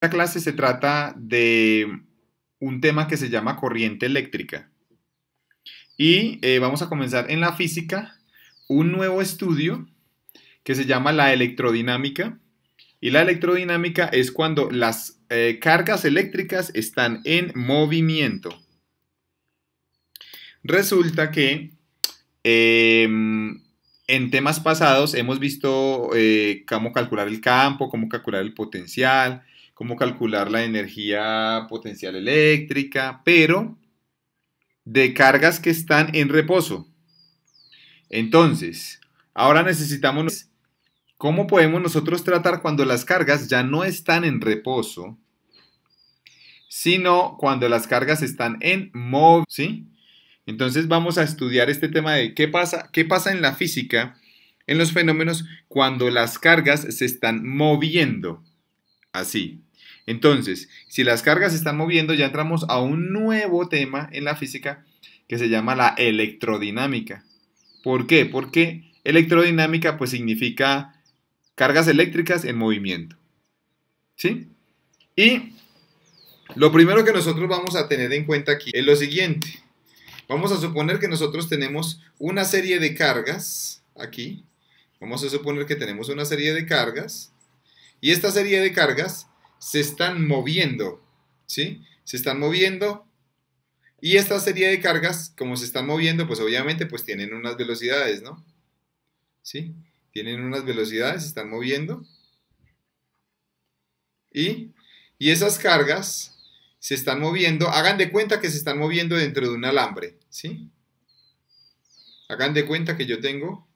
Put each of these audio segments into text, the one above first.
Esta clase se trata de un tema que se llama corriente eléctrica y vamos a comenzar en la física un nuevo estudio que se llama la electrodinámica, y la electrodinámica es cuando las cargas eléctricas están en movimiento. Resulta que en temas pasados hemos visto cómo calcular el campo, cómo calcular el potencial, cómo calcular la energía potencial eléctrica, pero de cargas que están en reposo. Entonces, ahora necesitamos cómo podemos nosotros tratar cuando las cargas ya no están en reposo, sino cuando las cargas están en movimiento, ¿sí? Entonces vamos a estudiar este tema de qué pasa en la física, en los fenómenos, cuando las cargas se están moviendo. Así. Entonces, si las cargas se están moviendo, ya entramos a un nuevo tema en la física que se llama la electrodinámica. ¿Por qué? Porque electrodinámica pues significa cargas eléctricas en movimiento. ¿Sí? Y lo primero que nosotros vamos a tener en cuenta aquí es lo siguiente. Vamos a suponer que nosotros tenemos una serie de cargas aquí. Vamos a suponer que tenemos una serie de cargas. Y esta serie de cargas se están moviendo, ¿sí? Se están moviendo. Y esta serie de cargas, como se están moviendo, pues obviamente pues tienen unas velocidades, ¿no? ¿Sí? Tienen unas velocidades, se están moviendo. Y esas cargas se están moviendo, hagan de cuenta que se están moviendo dentro de un alambre, ¿sí? Hagan de cuenta que yo tengo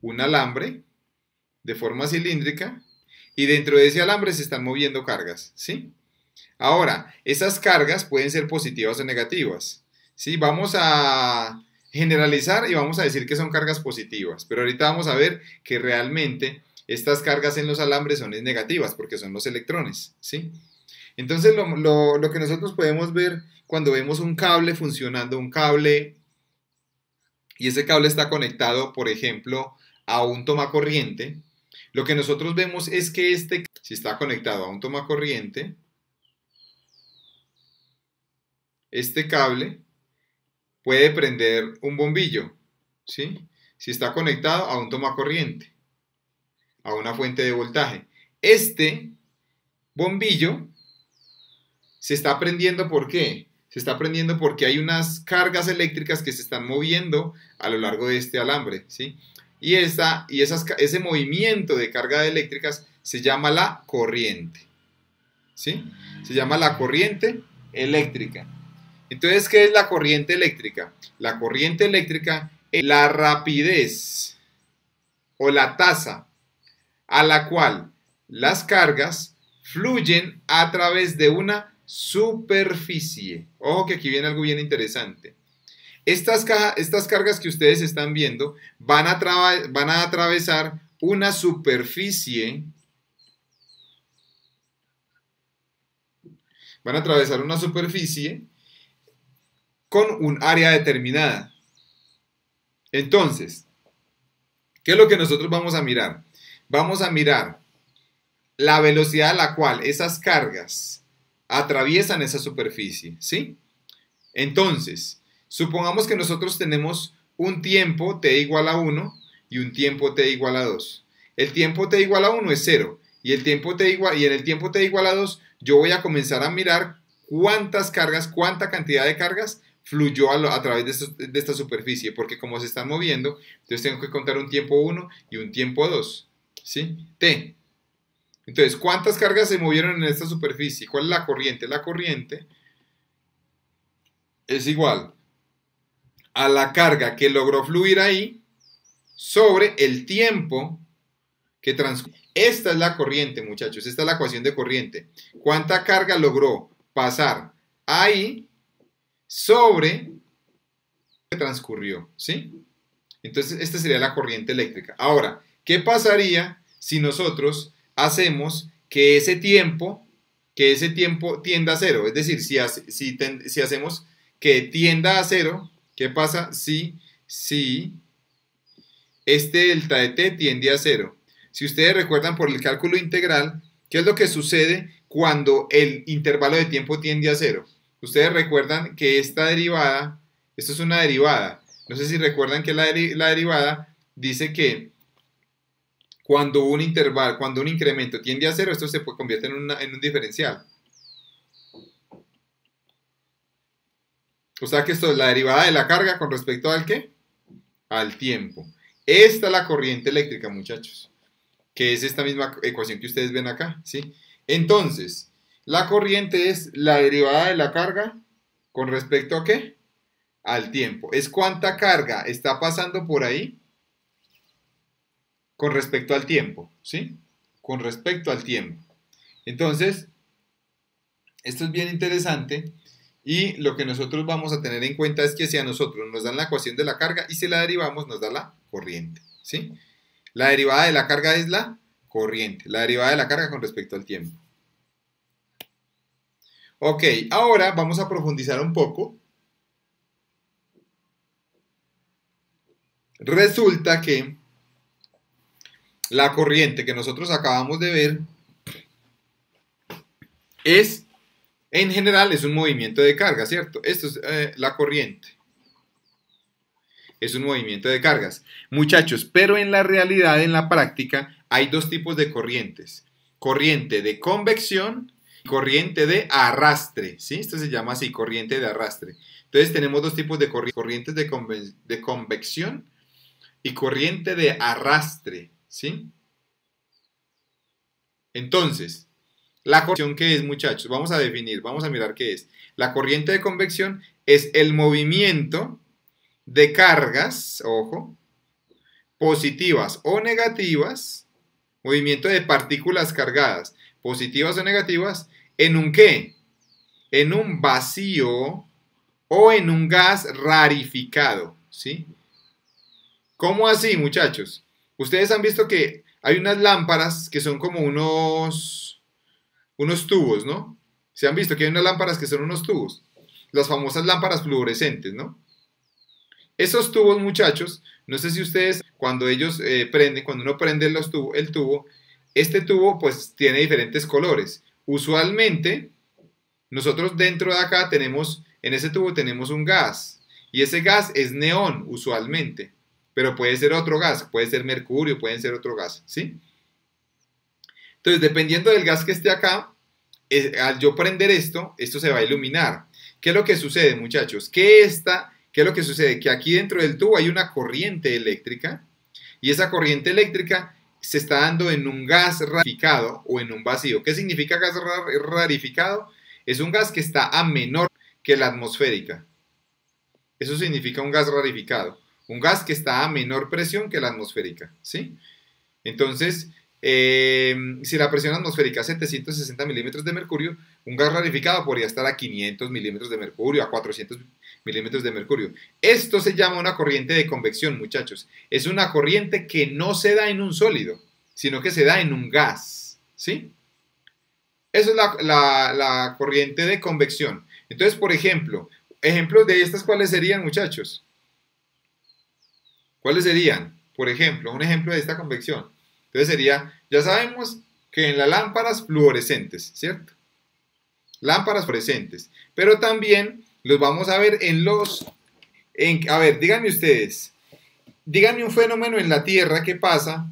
un alambre de forma cilíndrica y dentro de ese alambre se están moviendo cargas, ¿sí? Ahora, esas cargas pueden ser positivas o negativas, ¿sí? Vamos a generalizar y vamos a decir que son cargas positivas, pero ahorita vamos a ver que realmente estas cargas en los alambres son negativas porque son los electrones, ¿sí? Entonces, lo que nosotros podemos ver cuando vemos un cable funcionando, un cable, y ese cable está conectado, por ejemplo, a un tomacorriente, lo que nosotros vemos es que si está conectado a un tomacorriente, este cable puede prender un bombillo, ¿sí? Si está conectado a un tomacorriente, a una fuente de voltaje. Este bombillo se está prendiendo, ¿por qué? Se está prendiendo porque hay unas cargas eléctricas que se están moviendo a lo largo de este alambre, ¿sí? Y ese movimiento de cargas eléctricas se llama la corriente, ¿sí? Se llama la corriente eléctrica. Entonces, ¿qué es la corriente eléctrica? La corriente eléctrica es la rapidez o la tasa a la cual las cargas fluyen a través de una superficie. Ojo que aquí viene algo bien interesante. Estas cargas que ustedes están viendo van a atravesar una superficie. Van a atravesar una superficie con un área determinada. Entonces, ¿qué es lo que nosotros vamos a mirar? Vamos a mirar la velocidad a la cual esas cargas atraviesan esa superficie, ¿sí? Entonces, supongamos que nosotros tenemos un tiempo t igual a 1 y un tiempo t igual a 2. El tiempo t igual a 1 es 0 y en el tiempo t igual a 2 yo voy a comenzar a mirar cuánta cantidad de cargas fluyó a través de esta superficie, porque como se están moviendo, entonces tengo que contar un tiempo 1 y un tiempo 2, ¿sí? T. Entonces, ¿cuántas cargas se movieron en esta superficie? ¿Cuál es la corriente? La corriente es igual a la carga que logró fluir ahí sobre el tiempo que transcurrió. Esta es la corriente, muchachos. Esta es la ecuación de corriente. ¿Cuánta carga logró pasar ahí sobre que transcurrió? ¿Sí? Entonces, esta sería la corriente eléctrica. Ahora, ¿qué pasaría si nosotros hacemos que ese tiempo tienda a cero? Es decir, si hacemos que tienda a cero, ¿qué pasa si este delta de t tiende a cero? Si ustedes recuerdan por el cálculo integral, ¿qué es lo que sucede cuando el intervalo de tiempo tiende a cero. Ustedes recuerdan que esta derivada, esto es una derivada, no sé si recuerdan que la derivada dice que cuando un intervalo, cuando un incremento tiende a cero, esto se convierte en un diferencial. O sea que esto es la derivada de la carga con respecto al ¿qué? Al tiempo. Esta es la corriente eléctrica, muchachos, que es esta misma ecuación que ustedes ven acá, ¿sí? Entonces, la corriente es la derivada de la carga con respecto a ¿qué? Al tiempo. Es cuánta carga está pasando por ahí con respecto al tiempo, ¿sí? Con respecto al tiempo. Entonces, esto es bien interesante y lo que nosotros vamos a tener en cuenta es que si a nosotros nos dan la ecuación de la carga y si la derivamos nos da la corriente, ¿sí? La derivada de la carga es la corriente, la derivada de la carga con respecto al tiempo. Ok, ahora vamos a profundizar un poco. Resulta que la corriente que nosotros acabamos de ver es, en general, es un movimiento de carga, ¿cierto? Esto es la corriente. Es un movimiento de cargas. Muchachos, pero en la realidad, en la práctica, hay dos tipos de corrientes. Corriente de convección y corriente de arrastre, ¿sí? Esto se llama así, corriente de arrastre. Entonces tenemos dos tipos de corrientes de convección y corriente de arrastre, ¿sí? Entonces, la convección, ¿qué es, muchachos? Vamos a definir, vamos a mirar qué es. La corriente de convección es el movimiento de cargas, ojo, positivas o negativas, movimiento de partículas cargadas, positivas o negativas, ¿en un qué? En un vacío o en un gas rarificado, ¿sí? ¿Cómo así, muchachos? Ustedes han visto que hay unas lámparas que son como unos tubos, ¿no? Se han visto que hay unas lámparas que son unos tubos, las famosas lámparas fluorescentes, ¿no? Esos tubos, muchachos, no sé si ustedes, cuando ellos prenden, cuando uno prende el tubo, este tubo pues tiene diferentes colores. Usualmente, nosotros dentro de acá tenemos, en ese tubo tenemos un gas, y ese gas es neón, usualmente, pero puede ser otro gas, puede ser mercurio, puede ser otro gas, ¿sí? Entonces, dependiendo del gas que esté acá, al yo prender esto se va a iluminar. ¿Qué es lo que sucede, muchachos? ¿Qué es lo que sucede? Que aquí dentro del tubo hay una corriente eléctrica y esa corriente eléctrica se está dando en un gas rarificado o en un vacío. ¿Qué significa gas rarificado? Es un gas que está a menor que la atmosférica. Eso significa un gas rarificado. Un gas que está a menor presión que la atmosférica, ¿sí? Entonces, si la presión atmosférica es 760 milímetros de mercurio, un gas rarificado podría estar a 500 milímetros de mercurio, a 400 milímetros de mercurio. Esto se llama una corriente de convección, muchachos. Es una corriente que no se da en un sólido, sino que se da en un gas, ¿sí? Eso es la corriente de convección. Entonces, por ejemplo, ejemplos de estas, ¿cuáles serían, muchachos? ¿Cuáles serían? Por ejemplo, un ejemplo de esta convección. Entonces sería, ya sabemos que en las lámparas fluorescentes, ¿cierto? Lámparas fluorescentes. Pero también los vamos a ver a ver, díganme ustedes, díganme un fenómeno en la Tierra que pasa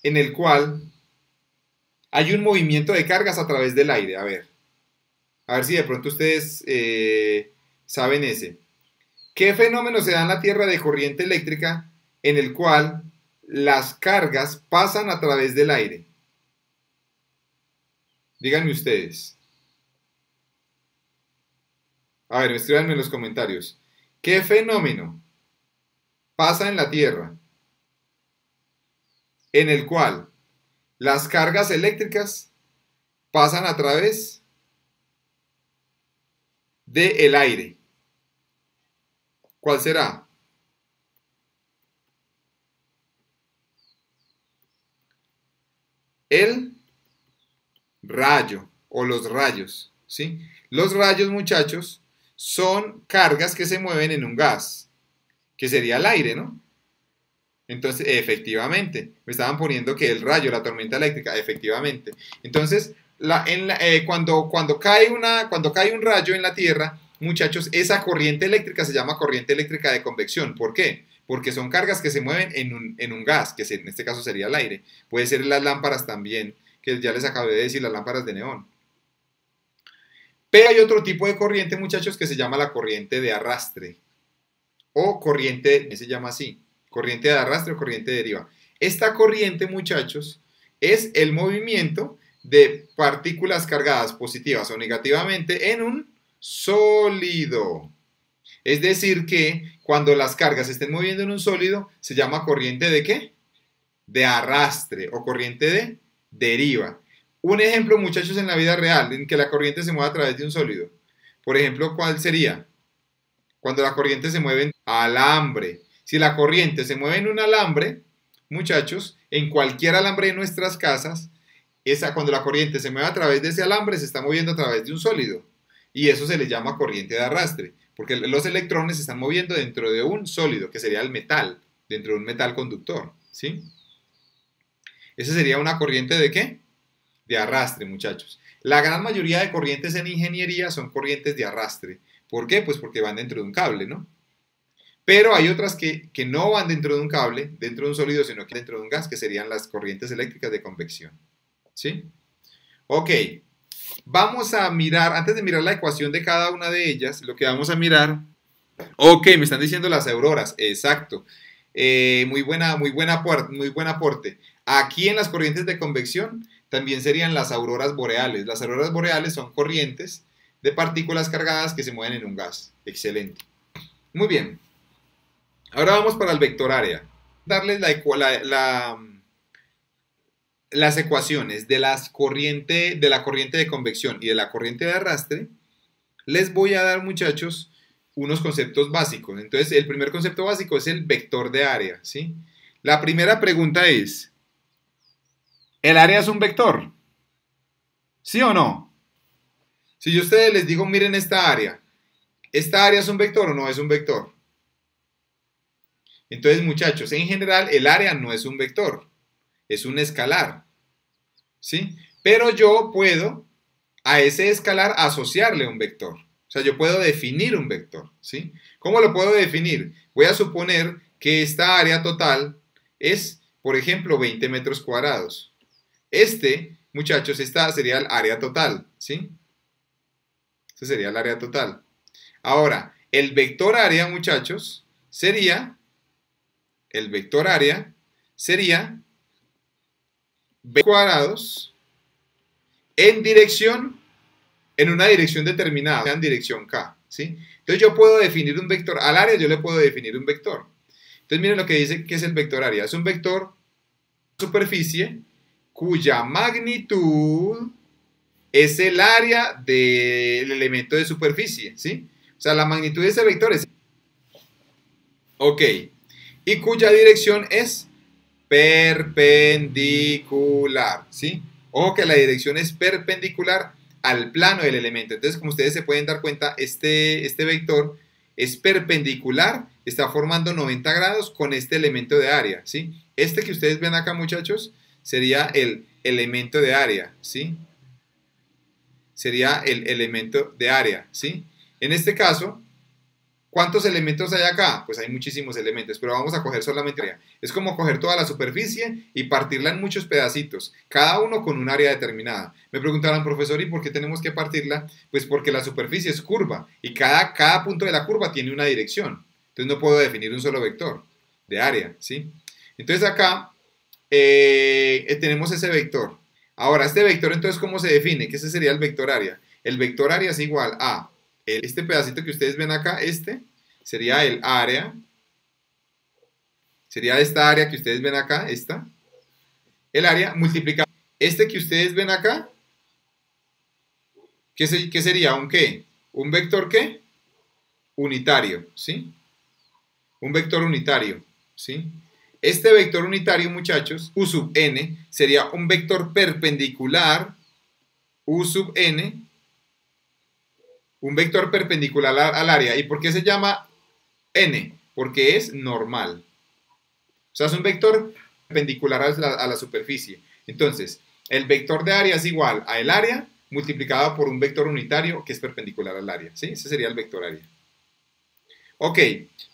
en el cual hay un movimiento de cargas a través del aire. A ver si de pronto ustedes saben ese. ¿Qué fenómeno se da en la Tierra de corriente eléctrica en el cual las cargas pasan a través del aire? Díganme ustedes. A ver, escríbanme en los comentarios. ¿Qué fenómeno pasa en la Tierra en el cual las cargas eléctricas pasan a través del aire? ¿Cuál será? El rayo o los rayos, ¿sí? Los rayos, muchachos, son cargas que se mueven en un gas, que sería el aire, ¿no? Entonces, efectivamente, me estaban poniendo que el rayo, la tormenta eléctrica, efectivamente. Entonces, cuando cae un rayo en la Tierra, muchachos, esa corriente eléctrica se llama corriente eléctrica de convección. ¿Por qué? Porque son cargas que se mueven en un gas, que en este caso sería el aire. Puede ser las lámparas también, que ya les acabé de decir, las lámparas de neón. Pero hay otro tipo de corriente, muchachos, que se llama la corriente de arrastre. O corriente, se llama así, corriente de arrastre o corriente de deriva. Esta corriente, muchachos, es el movimiento de partículas cargadas positivas o negativamente en un sólido. Es decir que cuando las cargas se estén moviendo en un sólido, se llama corriente de ¿qué? De arrastre o corriente de deriva. Un ejemplo, muchachos, en la vida real, en que la corriente se mueve a través de un sólido. Por ejemplo, ¿cuál sería? Cuando la corriente se mueve en alambre. Si la corriente se mueve en un alambre, muchachos, en cualquier alambre de nuestras casas, cuando la corriente se mueve a través de ese alambre, se está moviendo a través de un sólido. Y eso se le llama corriente de arrastre, porque los electrones se están moviendo dentro de un sólido, que sería el metal, dentro de un metal conductor, ¿sí? Esa sería una corriente ¿de qué? De arrastre, muchachos. La gran mayoría de corrientes en ingeniería son corrientes de arrastre. ¿Por qué? Pues porque van dentro de un cable, ¿no? Pero hay otras que no van dentro de un cable, dentro de un sólido, sino que dentro de un gas, que serían las corrientes eléctricas de convección. ¿Sí? Ok. Vamos a mirar, antes de mirar la ecuación de cada una de ellas, lo que vamos a mirar... Ok, me están diciendo las auroras, exacto. Muy buen aporte. Aquí en las corrientes de convección también serían las auroras boreales. Las auroras boreales son corrientes de partículas cargadas que se mueven en un gas. Excelente. Muy bien. Ahora vamos para el vector área. Darles las ecuaciones de la corriente de convección y de la corriente de arrastre. Les voy a dar, muchachos, unos conceptos básicos. Entonces, el primer concepto básico es el vector de área, ¿sí? La primera pregunta es, ¿el área es un vector? ¿Sí o no? Si yo a ustedes les digo, miren ¿esta área es un vector o no es un vector? Entonces, muchachos, en general, el área no es un vector, es un escalar, ¿sí? Pero yo puedo a ese escalar asociarle un vector. O sea, yo puedo definir un vector, ¿sí? ¿Cómo lo puedo definir? Voy a suponer que esta área total es, por ejemplo, 20 metros cuadrados. Muchachos, esta sería el área total, ¿sí? Este sería el área total. Ahora, el vector área, muchachos, sería 20 cuadrados en una dirección determinada, o sea, en dirección K, ¿sí? Entonces yo puedo definir un vector, al área yo le puedo definir un vector. Entonces miren lo que dice que es el vector área. Es un vector superficie cuya magnitud es el área del elemento de superficie, ¿sí? O sea, la magnitud de ese vector es... Ok. Y cuya dirección es perpendicular, ¿sí? Ojo que la dirección es perpendicular al plano del elemento. Entonces, como ustedes se pueden dar cuenta, este vector es perpendicular, está formando 90 grados con este elemento de área, ¿sí? Este que ustedes ven acá, muchachos, sería el elemento de área, ¿sí? Sería el elemento de área, ¿sí? En este caso, ¿cuántos elementos hay acá? Pues hay muchísimos elementos, pero vamos a coger solamente área. Es como coger toda la superficie y partirla en muchos pedacitos, cada uno con un área determinada. Me preguntarán, profesor, ¿y por qué tenemos que partirla? Pues porque la superficie es curva y cada punto de la curva tiene una dirección. Entonces no puedo definir un solo vector de área, ¿sí? Entonces acá tenemos ese vector. Ahora, este vector, entonces, ¿cómo se define? Que ese sería el vector área. El vector área es igual a este pedacito que ustedes ven acá, sería el área, sería esta área que ustedes ven acá, el área multiplicado. Este que ustedes ven acá, ¿qué sería? ¿Un qué? ¿Un vector qué? Unitario, ¿sí? Un vector unitario, ¿sí? Este vector unitario, muchachos, U sub n, sería un vector perpendicular, U sub n, un vector perpendicular al área. ¿Y por qué se llama n? Porque es normal. O sea, es un vector perpendicular a la superficie. Entonces, El vector de área es igual a el área multiplicado por un vector unitario que es perpendicular al área, ¿sí? Ese sería el vector área. Ok,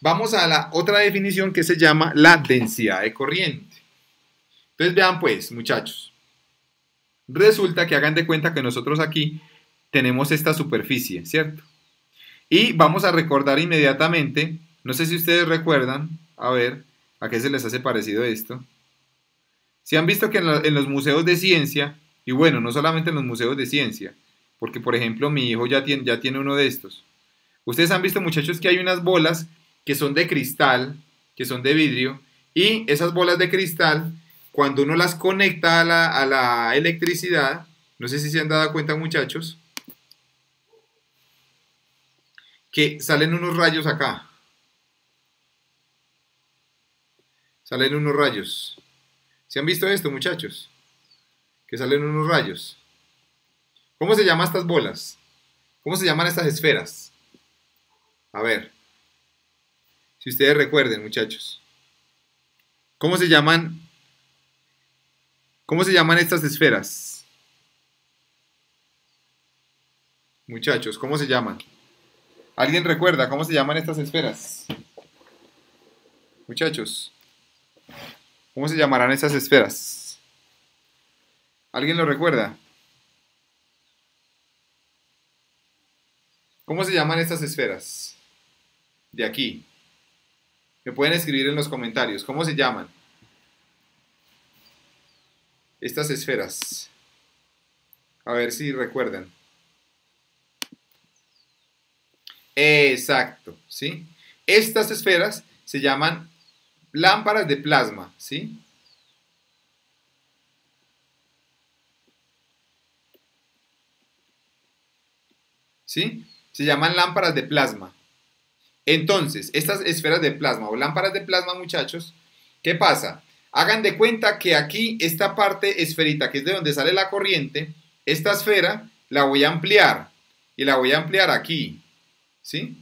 vamos a la otra definición que se llama la densidad de corriente. Entonces vean pues, muchachos, resulta que hagan de cuenta que nosotros aquí tenemos esta superficie, ¿cierto? Y vamos a recordar inmediatamente, no sé si ustedes recuerdan, a ver, ¿a qué se les hace parecido esto? Si han visto que en los museos de ciencia, y bueno, no solamente en los museos de ciencia, porque por ejemplo mi hijo ya tiene uno de estos. Ustedes han visto, muchachos, que hay unas bolas que son de cristal, que son de vidrio, y esas bolas de cristal, cuando uno las conecta a la electricidad, no sé si se han dado cuenta, muchachos, que salen unos rayos acá. Salen unos rayos. ¿Se han visto esto, muchachos? Que salen unos rayos. ¿Cómo se llaman estas bolas? ¿Cómo se llaman estas esferas? A ver, si ustedes recuerden, muchachos. ¿Cómo se llaman? ¿Cómo se llaman estas esferas? Muchachos, ¿cómo se llaman? ¿Alguien recuerda cómo se llaman estas esferas? Muchachos, ¿cómo se llamarán estas esferas? ¿Alguien lo recuerda? ¿Cómo se llaman estas esferas? De aquí. Me pueden escribir en los comentarios. ¿Cómo se llaman? Estas esferas. A ver si recuerdan. Exacto, ¿sí? Estas esferas se llaman lámparas de plasma, ¿sí? ¿Sí? Se llaman lámparas de plasma. Entonces, estas esferas de plasma o lámparas de plasma, muchachos, ¿qué pasa? Hagan de cuenta que aquí esta parte esferita, que es de donde sale la corriente, esta esfera la voy a ampliar y la voy a ampliar aquí, ¿sí?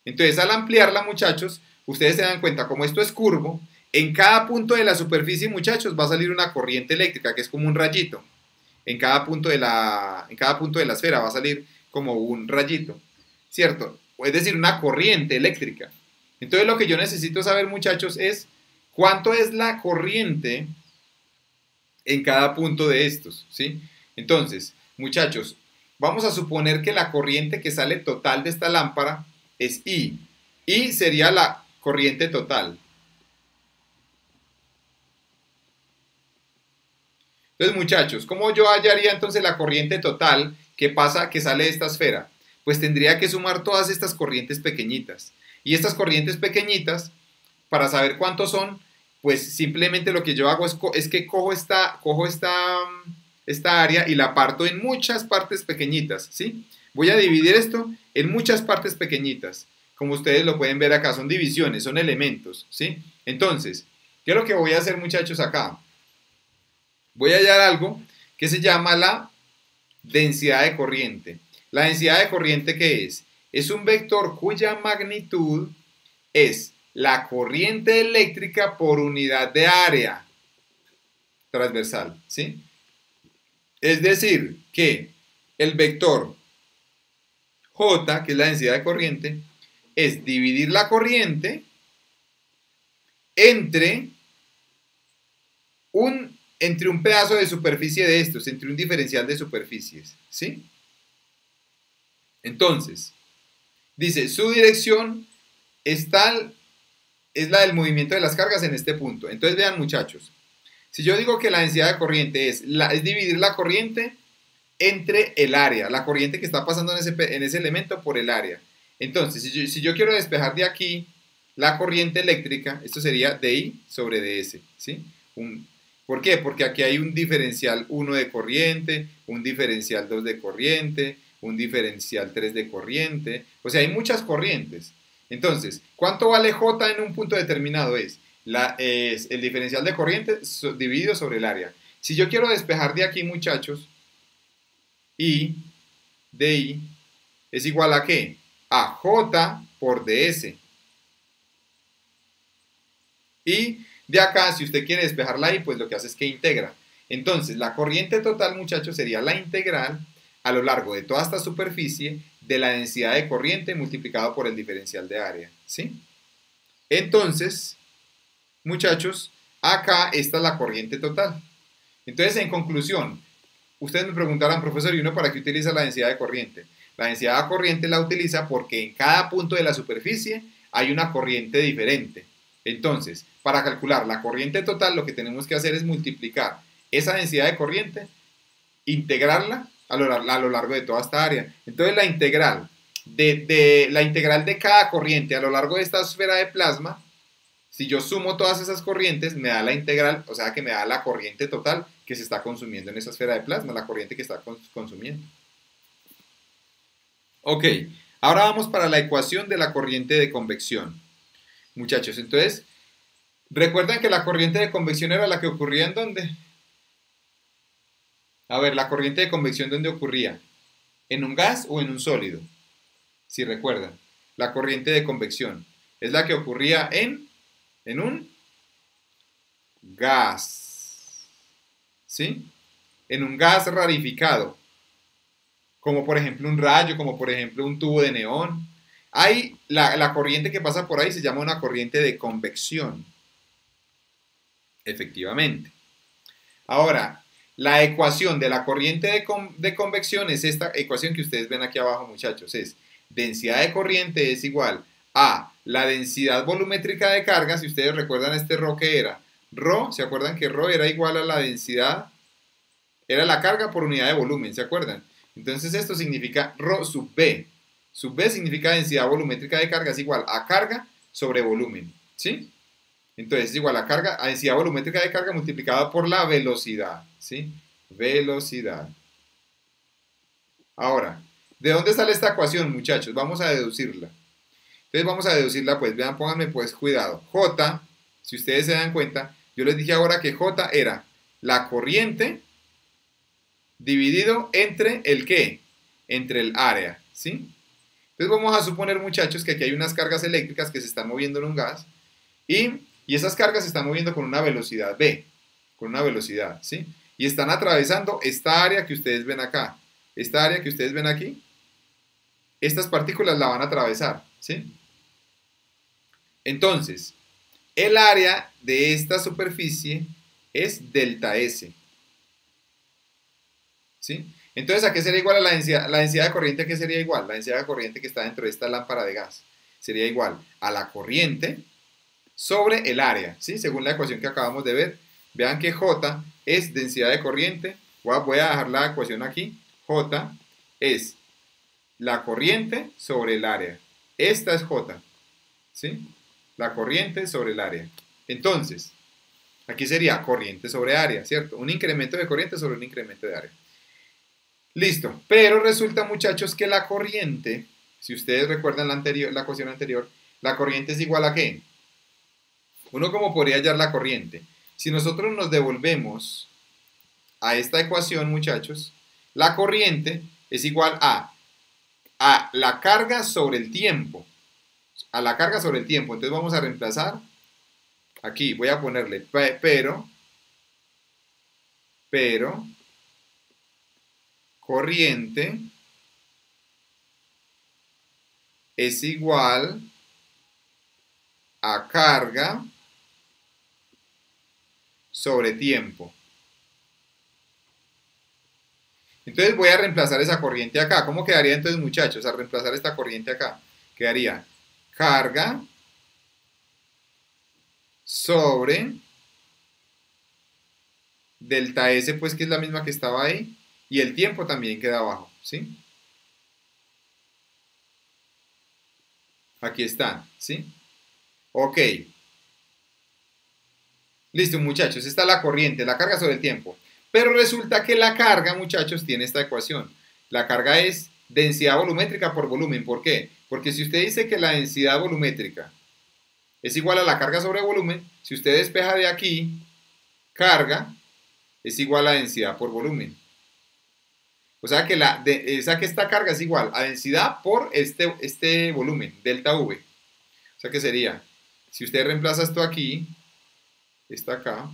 Entonces, al ampliarla, muchachos, ustedes se dan cuenta, como esto es curvo, en cada punto de la superficie, muchachos, va a salir una corriente eléctrica, que es como un rayito. En cada punto de la esfera va a salir como un rayito, ¿cierto? Es decir, una corriente eléctrica. Entonces, lo que yo necesito saber, muchachos, es cuánto es la corriente en cada punto de estos, ¿sí? Entonces, muchachos, vamos a suponer que la corriente que sale total de esta lámpara es I. I sería la corriente total. Entonces, muchachos, ¿cómo yo hallaría entonces la corriente total que pasa, que sale de esta esfera? Pues tendría que sumar todas estas corrientes pequeñitas. Y estas corrientes pequeñitas, para saber cuántos son, pues simplemente lo que yo hago es que cojo esta área y la parto en muchas partes pequeñitas, ¿sí? Voy a dividir esto en muchas partes pequeñitas. Como ustedes lo pueden ver acá, son divisiones, son elementos, ¿sí? Entonces, ¿qué es lo que voy a hacer, muchachos, acá? Voy a hallar algo que se llama la densidad de corriente. ¿La densidad de corriente qué es? Es un vector cuya magnitud es la corriente eléctrica por unidad de área transversal, ¿sí? Es decir, que el vector J, que es la densidad de corriente, es dividir la corriente entre un pedazo de superficie de estos, entre un diferencial de superficies, ¿sí? Entonces, dice, su dirección es la del movimiento de las cargas en este punto. Entonces, vean, muchachos, si yo digo que la densidad de corriente es dividir la corriente entre el área, la corriente que está pasando en ese elemento por el área. Entonces, si yo quiero despejar de aquí la corriente eléctrica, esto sería dI sobre ds, ¿sí? ¿Por qué? Porque aquí hay un diferencial 1 de corriente, un diferencial 2 de corriente, un diferencial 3 de corriente, o sea, hay muchas corrientes. Entonces, ¿cuánto vale J en un punto determinado? Es el diferencial de corriente dividido sobre el área. Si yo quiero despejar de aquí, muchachos, I de I es igual a ¿qué? A J por ds. Y de acá, si usted quiere despejar la I, pues lo que hace es que integra. Entonces, la corriente total, muchachos, sería la integral a lo largo de toda esta superficie de la densidad de corriente multiplicado por el diferencial de área, ¿sí? Entonces, muchachos, acá esta es la corriente total. Entonces, en conclusión, ustedes me preguntarán, profesor, ¿y uno para qué utiliza la densidad de corriente? La densidad de corriente la utiliza porque en cada punto de la superficie hay una corriente diferente. Entonces, para calcular la corriente total, lo que tenemos que hacer es multiplicar esa densidad de corriente, integrarla a lo largo de toda esta área. Entonces, la integral de cada corriente a lo largo de esta esfera de plasma, si yo sumo todas esas corrientes, me da la integral, o sea que me da la corriente total que se está consumiendo en esa esfera de plasma, la corriente que está consumiendo. Ok, ahora vamos para la ecuación de la corriente de convección. Muchachos, entonces, ¿recuerdan que la corriente de convección era la que ocurría en dónde? A ver, la corriente de convección, ¿dónde ocurría? ¿En un gas o en un sólido? Si recuerdan, la corriente de convección es la que ocurría en un gas, ¿sí? En un gas rarificado, como por ejemplo un rayo, como por ejemplo un tubo de neón. Ahí, la corriente que pasa por ahí se llama una corriente de convección, efectivamente. Ahora, la ecuación de la corriente de convección es esta ecuación que ustedes ven aquí abajo, muchachos. Es densidad de corriente es igual a la densidad volumétrica de carga. Si ustedes recuerdan este ρ que era, ρ, ¿se acuerdan que ρ era igual a la densidad? Era la carga por unidad de volumen, ¿se acuerdan? Entonces esto significa ρ sub B. Sub B significa densidad volumétrica de carga, es igual a carga sobre volumen, ¿sí? Entonces es igual a carga, a densidad volumétrica de carga multiplicada por la velocidad, ¿sí? Velocidad. Ahora, ¿de dónde sale esta ecuación, muchachos? Vamos a deducirla. Entonces vamos a deducirla, pues vean, pónganme pues cuidado. J, si ustedes se dan cuenta, yo les dije ahora que J era la corriente dividido entre el ¿qué? Entre el área, ¿sí? Entonces vamos a suponer, muchachos, que aquí hay unas cargas eléctricas que se están moviendo en un gas y esas cargas se están moviendo con una velocidad v, con una velocidad, ¿sí? Y están atravesando esta área que ustedes ven acá. Esta área que ustedes ven aquí, estas partículas la van a atravesar, ¿sí? Entonces, el área de esta superficie es delta S, ¿sí? Entonces, ¿a qué sería igual a la densidad? La densidad de corriente, ¿a qué sería igual? La densidad de corriente que está dentro de esta lámpara de gas sería igual a la corriente sobre el área, ¿sí? Según la ecuación que acabamos de ver. Vean que J es densidad de corriente. Voy a dejar la ecuación aquí. J es la corriente sobre el área. Esta es J, ¿sí? La corriente sobre el área. Entonces, aquí sería corriente sobre área, ¿cierto? Un incremento de corriente sobre un incremento de área. Listo, pero resulta, muchachos, que la corriente, si ustedes recuerdan la ecuación anterior, la corriente es igual a ¿qué? Uno como podría hallar la corriente. Si nosotros nos devolvemos a esta ecuación, muchachos, la corriente es igual a la carga sobre el tiempo. A la carga sobre el tiempo. Entonces vamos a reemplazar. Aquí voy a ponerle pero corriente es igual a carga sobre tiempo. Entonces voy a reemplazar esa corriente acá. ¿Cómo quedaría entonces, muchachos, al reemplazar esta corriente acá? Quedaría carga sobre delta S, pues que es la misma que estaba ahí, y el tiempo también queda abajo, ¿sí? Aquí está, ¿sí? Ok. Listo, muchachos, esta es la corriente, la carga sobre el tiempo. Pero resulta que la carga, muchachos, tiene esta ecuación. La carga es densidad volumétrica por volumen. ¿Por qué? Porque si usted dice que la densidad volumétrica es igual a la carga sobre volumen, si usted despeja de aquí, carga es igual a densidad por volumen. O sea que, esta carga es igual a densidad por este volumen, delta V. O sea que sería, si usted reemplaza esto aquí, está acá,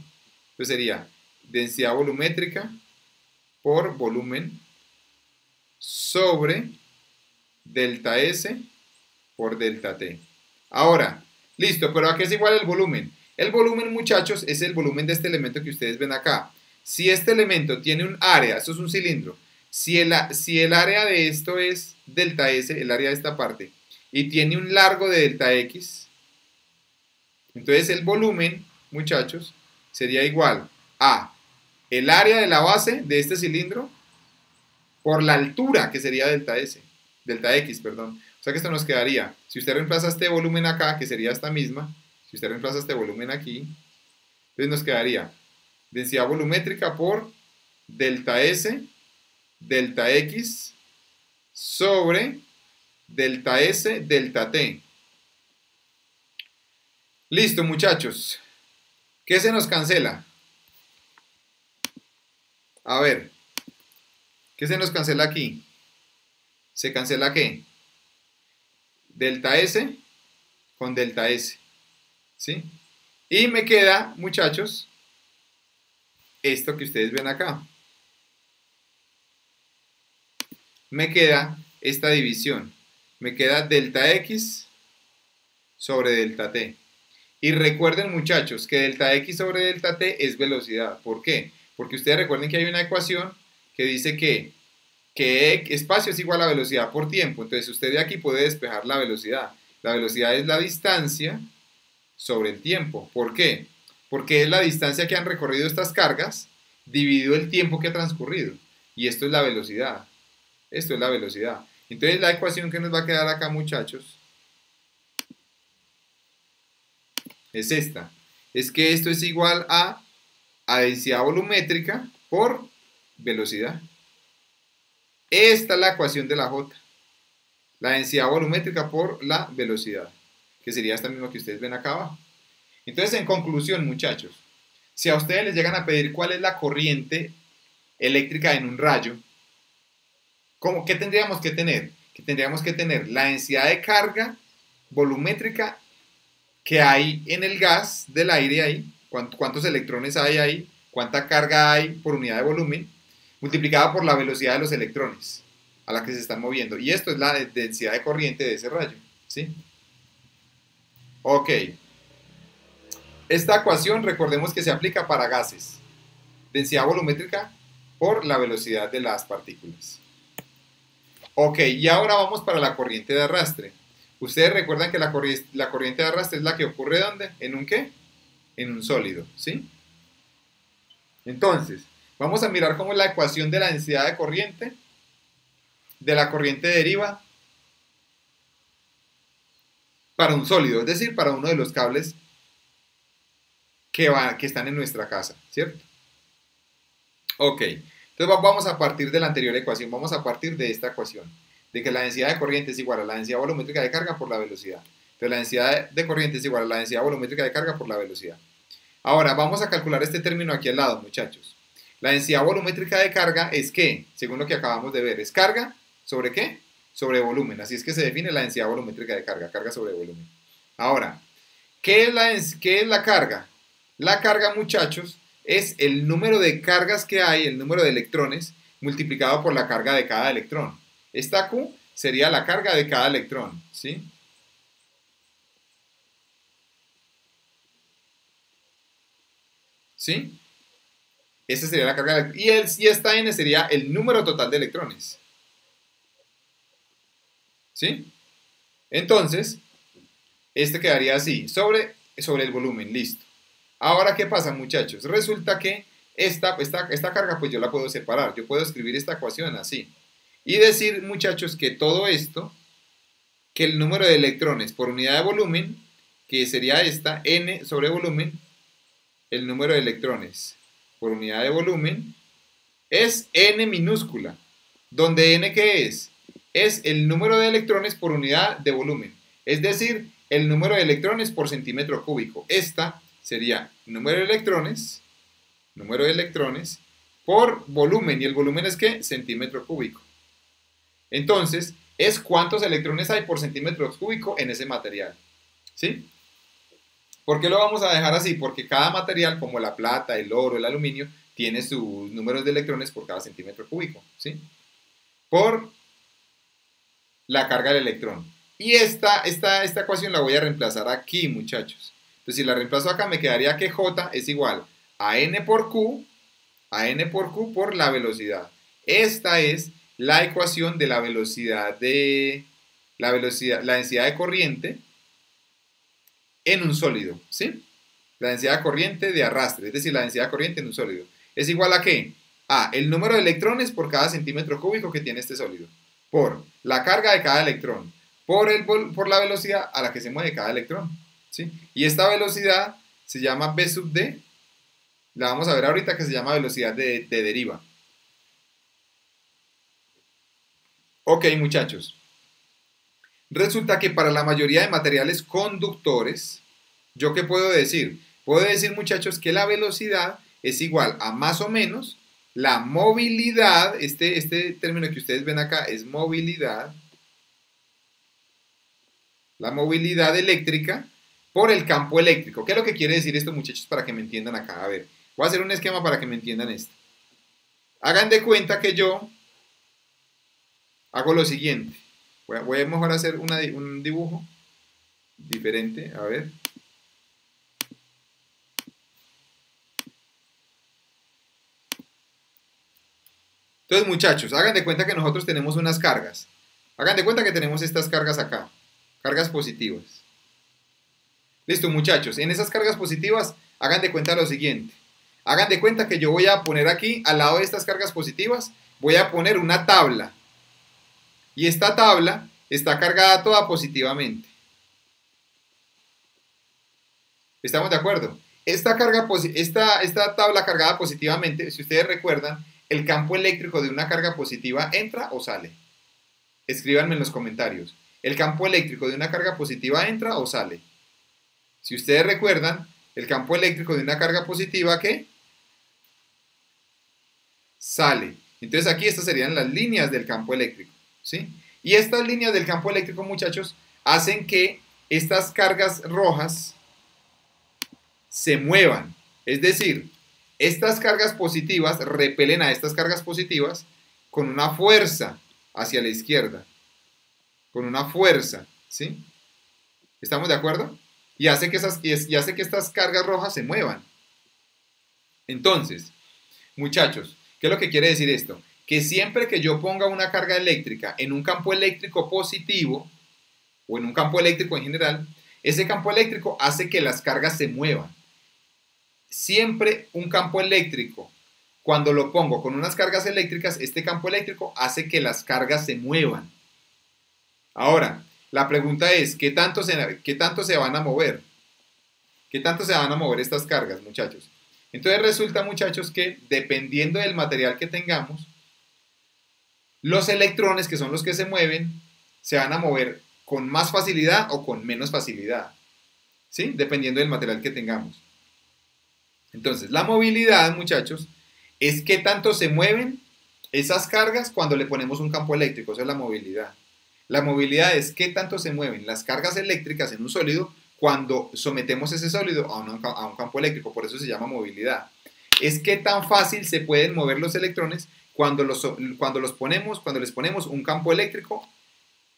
pues sería densidad volumétrica por volumen sobre delta S por delta T. Ahora, listo, pero ¿a qué es igual el volumen? El volumen, muchachos, es el volumen de este elemento que ustedes ven acá. Si este elemento tiene un área, esto es un cilindro, si el área de esto es delta S, el área de esta parte, y tiene un largo de delta X, entonces el volumen, muchachos, sería igual a el área de la base de este cilindro por la altura, que sería delta S, delta X, perdón. O sea que esto nos quedaría, si usted reemplaza este volumen acá, que sería esta misma, si usted reemplaza este volumen aquí, entonces nos quedaría densidad volumétrica por delta S, delta X, sobre delta S, delta T. Listo, muchachos. ¿Qué se nos cancela? A ver, ¿qué se nos cancela aquí? ¿Se cancela qué? Delta S con delta S, ¿sí? Y me queda, muchachos, esto que ustedes ven acá. Me queda esta división. Me queda delta X sobre delta T. Y recuerden, muchachos, que delta X sobre delta T es velocidad. ¿Por qué? Porque ustedes recuerden que hay una ecuación que dice que espacio es igual a velocidad por tiempo. Entonces usted de aquí puede despejar la velocidad. La velocidad es la distancia sobre el tiempo. ¿Por qué? Porque es la distancia que han recorrido estas cargas dividido el tiempo que ha transcurrido. Y esto es la velocidad. Esto es la velocidad. Entonces la ecuación que nos va a quedar acá, muchachos, es esta. Es que esto es igual a densidad volumétrica por velocidad. Esta es la ecuación de la J. La densidad volumétrica por la velocidad, que sería esta misma que ustedes ven acá abajo. Entonces, en conclusión, muchachos, si a ustedes les llegan a pedir cuál es la corriente eléctrica en un rayo, ¿qué tendríamos que tener? Que tendríamos que tener la densidad de carga volumétrica que hay en el gas del aire ahí, cuántos electrones hay ahí, cuánta carga hay por unidad de volumen, multiplicada por la velocidad de los electrones a la que se están moviendo. Y esto es la densidad de corriente de ese rayo, ¿sí? Ok. Esta ecuación, recordemos que se aplica para gases. Densidad volumétrica por la velocidad de las partículas. Ok, y ahora vamos para la corriente de arrastre. Ustedes recuerdan que la corriente de arrastre es la que ocurre ¿dónde? ¿En un qué? En un sólido, ¿sí? Entonces, vamos a mirar cómo es la ecuación de la densidad de corriente de la corriente deriva para un sólido, es decir, para uno de los cables que están en nuestra casa, ¿cierto? Ok, entonces vamos a partir de la anterior ecuación, vamos a partir de esta ecuación, de que la densidad de corriente es igual a la densidad volumétrica de carga por la velocidad. Entonces la densidad de corriente es igual a la densidad volumétrica de carga por la velocidad. Ahora, vamos a calcular este término aquí al lado, muchachos. La densidad volumétrica de carga es ¿qué? Según lo que acabamos de ver, es carga ¿sobre qué? Sobre volumen. Así es que se define la densidad volumétrica de carga, carga sobre volumen. Ahora, ¿qué es la carga? La carga, muchachos, es el número de cargas que hay, el número de electrones, multiplicado por la carga de cada electrón. Esta Q sería la carga de cada electrón, ¿sí? ¿Sí? Esta sería la carga de electrones. Y esta N sería el número total de electrones. ¿Sí? Entonces, este quedaría así, sobre el volumen, listo. Ahora, ¿qué pasa, muchachos? Resulta que esta carga, pues yo la puedo separar. Yo puedo escribir esta ecuación así. Y decir, muchachos, que todo esto, que el número de electrones por unidad de volumen, que sería esta, N sobre volumen, el número de electrones por unidad de volumen, es N minúscula. Donde N, ¿qué es? Es el número de electrones por unidad de volumen. Es decir, el número de electrones por centímetro cúbico. Esta sería número de electrones por volumen. ¿Y el volumen es qué? Centímetro cúbico. Entonces, es cuántos electrones hay por centímetro cúbico en ese material. ¿Sí? ¿Por qué lo vamos a dejar así? Porque cada material, como la plata, el oro, el aluminio, tiene sus números de electrones por cada centímetro cúbico, ¿sí? Por la carga del electrón. Y esta ecuación la voy a reemplazar aquí, muchachos. Entonces, si la reemplazo acá, me quedaría que J es igual a N por Q por la velocidad. Esta es la ecuación de la velocidad la densidad de corriente en un sólido, ¿sí? La densidad de corriente de arrastre, es decir, la densidad de corriente en un sólido. ¿Es igual a qué? A el número de electrones por cada centímetro cúbico que tiene este sólido, por la carga de cada electrón, por la velocidad a la que se mueve cada electrón, ¿sí? Y esta velocidad se llama v sub d, la vamos a ver ahorita, que se llama velocidad de deriva. Ok, muchachos. Resulta que para la mayoría de materiales conductores, ¿yo qué puedo decir? Puedo decir, muchachos, que la velocidad es igual a más o menos la movilidad, este término que ustedes ven acá es movilidad, la movilidad eléctrica por el campo eléctrico. ¿Qué es lo que quiere decir esto, muchachos, para que me entiendan acá? A ver, voy a hacer un esquema para que me entiendan esto. Hagan de cuenta que yo hago lo siguiente. Voy a mejor hacer un dibujo diferente, a ver. Entonces, muchachos, hagan de cuenta que nosotros tenemos unas cargas. Hagan de cuenta que tenemos estas cargas acá, cargas positivas. Listo, muchachos, en esas cargas positivas, hagan de cuenta lo siguiente. Hagan de cuenta que yo voy a poner aquí, al lado de estas cargas positivas, voy a poner una tabla. Y esta tabla está cargada toda positivamente. ¿Estamos de acuerdo? Esta tabla cargada positivamente, si ustedes recuerdan, el campo eléctrico de una carga positiva entra o sale. Escríbanme en los comentarios. ¿El campo eléctrico de una carga positiva entra o sale? Si ustedes recuerdan, el campo eléctrico de una carga positiva, ¿qué? Sale. Entonces aquí estas serían las líneas del campo eléctrico, ¿sí? Y estas líneas del campo eléctrico, muchachos, hacen que estas cargas rojas se muevan. Es decir, estas cargas positivas repelen a estas cargas positivas con una fuerza hacia la izquierda. Con una fuerza, ¿sí? ¿Estamos de acuerdo? Y hace que estas cargas rojas se muevan. Entonces, muchachos, ¿qué es lo que quiere decir esto? Que siempre que yo ponga una carga eléctrica en un campo eléctrico positivo, o en un campo eléctrico en general, ese campo eléctrico hace que las cargas se muevan. Siempre un campo eléctrico, cuando lo pongo con unas cargas eléctricas, este campo eléctrico hace que las cargas se muevan. Ahora, la pregunta es, ¿qué tanto se van a mover? ¿Qué tanto se van a mover estas cargas, muchachos? Entonces resulta, muchachos, que dependiendo del material que tengamos, los electrones, que son los que se mueven, se van a mover con más facilidad o con menos facilidad, ¿sí? Dependiendo del material que tengamos. Entonces, la movilidad, muchachos, es qué tanto se mueven esas cargas cuando le ponemos un campo eléctrico. Esa es la movilidad. La movilidad es qué tanto se mueven las cargas eléctricas en un sólido cuando sometemos ese sólido a un campo eléctrico. Por eso se llama movilidad. Es qué tan fácil se pueden mover los electrones cuando les ponemos un campo eléctrico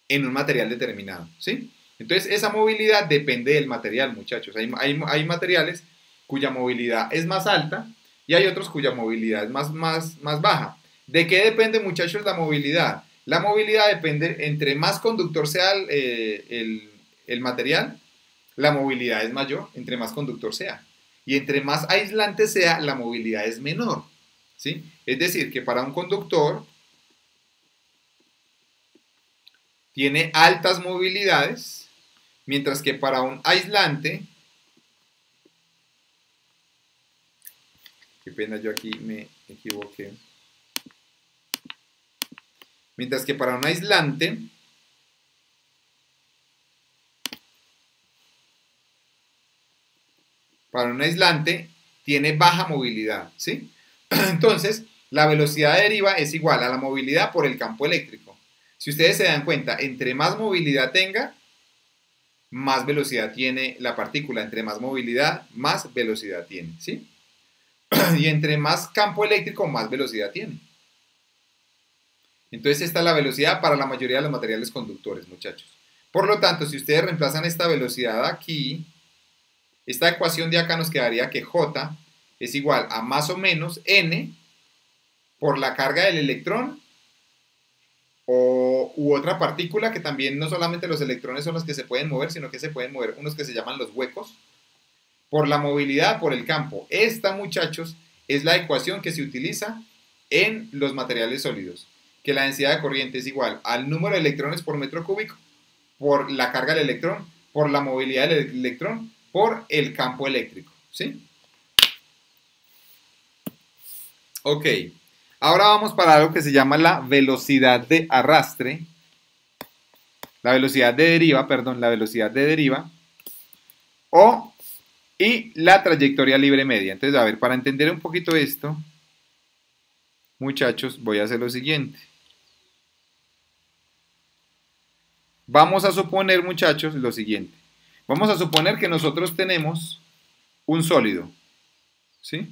en un material determinado, ¿sí? Entonces, esa movilidad depende del material, muchachos. Hay materiales cuya movilidad es más alta y hay otros cuya movilidad es más baja. ¿De qué depende, muchachos, la movilidad? La movilidad depende, entre más conductor sea el material, la movilidad es mayor, entre más conductor sea. Y entre más aislante sea, la movilidad es menor, ¿sí? Es decir, que para un conductor tiene altas movilidades, mientras que para un aislante, qué pena, yo aquí me equivoqué, mientras que para un aislante tiene baja movilidad, ¿sí? Entonces, la velocidad de deriva es igual a la movilidad por el campo eléctrico. Si ustedes se dan cuenta, entre más movilidad tenga, más velocidad tiene la partícula. Entre más movilidad, más velocidad tiene, ¿sí? Y entre más campo eléctrico, más velocidad tiene. Entonces esta es la velocidad para la mayoría de los materiales conductores, muchachos. Por lo tanto, si ustedes reemplazan esta velocidad aquí, esta ecuación de acá nos quedaría que J es igual a más o menos N por la carga del electrón u otra partícula, que también no solamente los electrones son los que se pueden mover, sino que se pueden mover unos que se llaman los huecos, por la movilidad, por el campo. Esta, muchachos, es la ecuación que se utiliza en los materiales sólidos, que la densidad de corriente es igual al número de electrones por metro cúbico, por la carga del electrón, por la movilidad del electrón, por el campo eléctrico, ¿sí? Ok, ahora vamos para algo que se llama la velocidad de arrastre, la velocidad de deriva, perdón, la velocidad de deriva, y la trayectoria libre media. Entonces, a ver, para entender un poquito esto, muchachos, voy a hacer lo siguiente. Vamos a suponer, muchachos, lo siguiente. Vamos a suponer que nosotros tenemos un sólido, ¿sí?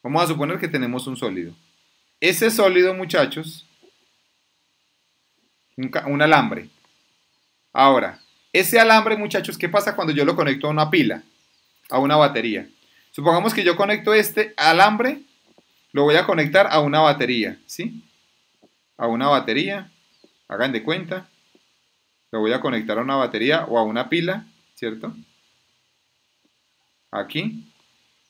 Vamos a suponer que tenemos un sólido. Ese sólido, muchachos, un alambre. Ahora, ese alambre, muchachos, ¿qué pasa cuando yo lo conecto a una pila, a una batería? Supongamos que yo conecto este alambre, lo voy a conectar a una batería, ¿sí? A una batería, hagan de cuenta. Lo voy a conectar a una batería o a una pila, ¿cierto? Aquí.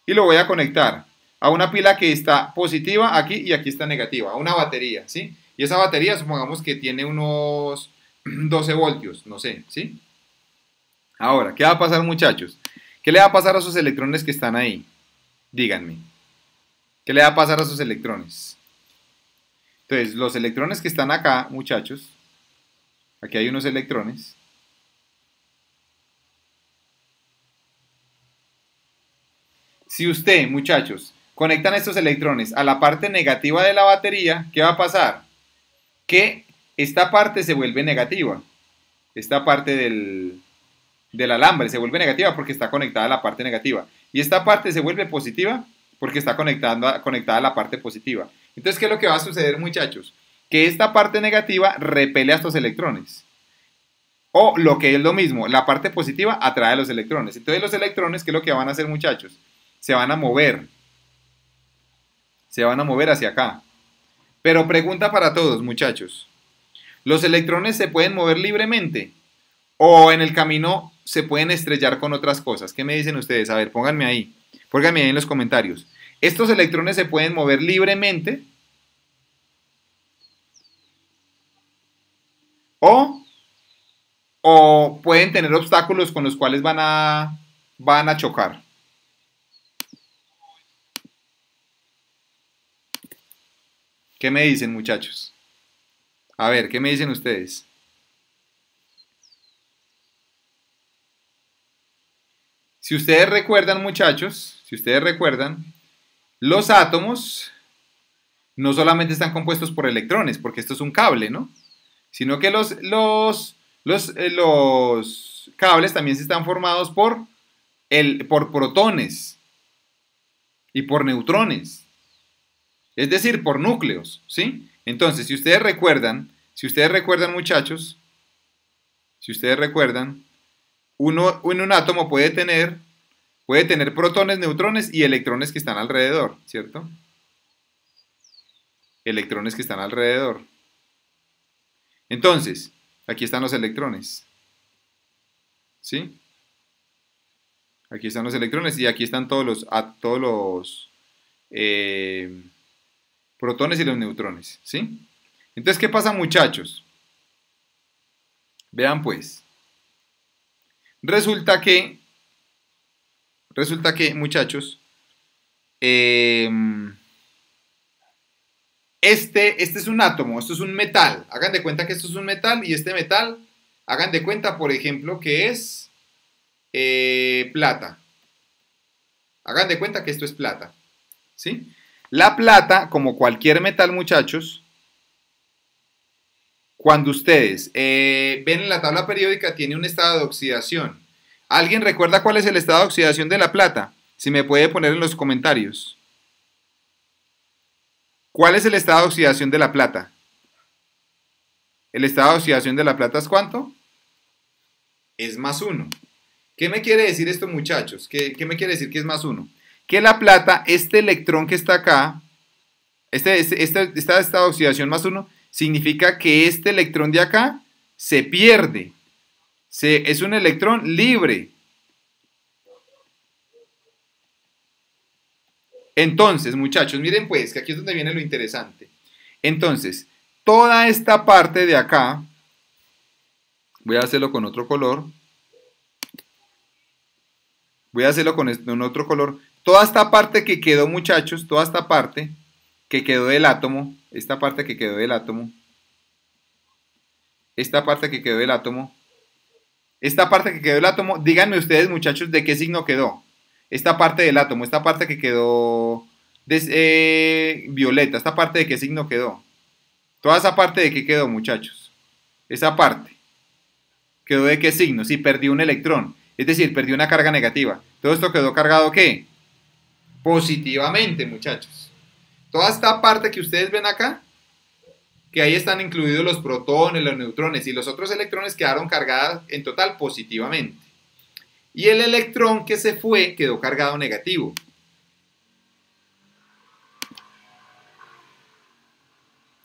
Y lo voy a conectar a una pila que está positiva aquí y aquí está negativa, a una batería, ¿sí? Y esa batería, supongamos que tiene unos 12 voltios, no sé, ¿sí? Ahora, ¿qué va a pasar, muchachos? ¿Qué le va a pasar a esos electrones que están ahí? Díganme. ¿Qué le va a pasar a esos electrones? Entonces, los electrones que están acá, muchachos, aquí hay unos electrones. Si usted, muchachos, conectan estos electrones a la parte negativa de la batería, ¿qué va a pasar? Que esta parte se vuelve negativa. Esta parte del alambre se vuelve negativa porque está conectada a la parte negativa. Y esta parte se vuelve positiva porque está conectada a la parte positiva. Entonces, ¿qué es lo que va a suceder, muchachos? Que esta parte negativa repele a estos electrones. O lo que es lo mismo, la parte positiva atrae a los electrones. Entonces los electrones, ¿qué es lo que van a hacer, muchachos? Se van a mover. Se van a mover hacia acá. Pero pregunta para todos, muchachos. ¿Los electrones se pueden mover libremente? ¿O en el camino se pueden estrellar con otras cosas? ¿Qué me dicen ustedes? A ver, pónganme ahí. Pónganme ahí en los comentarios. ¿Estos electrones se pueden mover libremente? ¿O pueden tener obstáculos con los cuales van a chocar? ¿Qué me dicen, muchachos? A ver, ¿qué me dicen ustedes? Si ustedes recuerdan, muchachos, si ustedes recuerdan, los átomos no solamente están compuestos por electrones, porque esto es un cable, ¿no? Sino que los cables también se están formados por protones y por neutrones, es decir, por núcleos, ¿sí? Entonces, si ustedes recuerdan, muchachos, si ustedes recuerdan, uno en un átomo puede tener protones, neutrones y electrones que están alrededor, ¿cierto? Electrones que están alrededor. Entonces, aquí están los electrones, ¿sí? Aquí están los electrones y aquí están todos los protones y los neutrones, ¿sí? Entonces, ¿qué pasa, muchachos? Vean pues. Resulta que, muchachos, este es un átomo, esto es un metal. Hagan de cuenta que esto es un metal y este metal, hagan de cuenta, por ejemplo, que es plata. Hagan de cuenta que esto es plata, ¿sí? La plata, como cualquier metal, muchachos, cuando ustedes ven en la tabla periódica, tiene un estado de oxidación. ¿Alguien recuerda cuál es el estado de oxidación de la plata? Si me puede poner en los comentarios. ¿Cuál es el estado de oxidación de la plata? ¿El estado de oxidación de la plata es cuánto? Es +1. ¿Qué me quiere decir esto, muchachos? ¿Qué me quiere decir que es +1? Que la plata, este electrón que está acá, esta estado de oxidación +1, significa que este electrón de acá se pierde. Es un electrón libre. Entonces, muchachos, miren pues, que aquí es donde viene lo interesante. Entonces, toda esta parte de acá, voy a hacerlo con otro color. Voy a hacerlo con otro color. Toda esta parte que quedó, muchachos, toda esta parte que quedó del átomo, esta parte que quedó del átomo, esta parte que quedó del átomo, esta parte que quedó del átomo, díganme ustedes, muchachos, de qué signo quedó. Esta parte del átomo, esta parte que quedó violeta, esta parte de qué signo quedó. Toda esa parte de qué quedó, muchachos. Esa parte quedó de qué signo. Si perdió un electrón, es decir, perdió una carga negativa. Todo esto quedó cargado ¿qué? Positivamente, muchachos. Toda esta parte que ustedes ven acá, que ahí están incluidos los protones, los neutrones y los otros electrones quedaron cargados en total positivamente. Y el electrón que se fue quedó cargado negativo.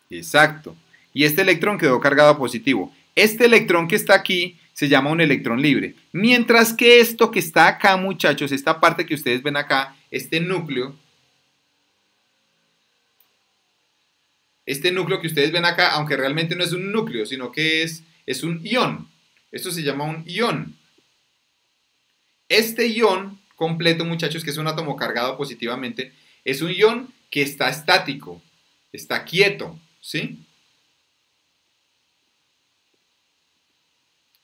Exacto. Y este electrón quedó cargado positivo. Este electrón que está aquí se llama un electrón libre. Mientras que esto que está acá, muchachos, esta parte que ustedes ven acá, este núcleo que ustedes ven acá, aunque realmente no es un núcleo, sino que es un ion. Esto se llama un ion. Este ion completo, muchachos, que es un átomo cargado positivamente, es un ion que está estático, está quieto, ¿sí?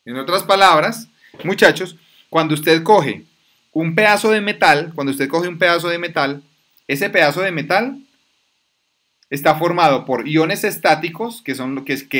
En otras palabras, muchachos, cuando usted coge un pedazo de metal, ese pedazo de metal está formado por iones estáticos, que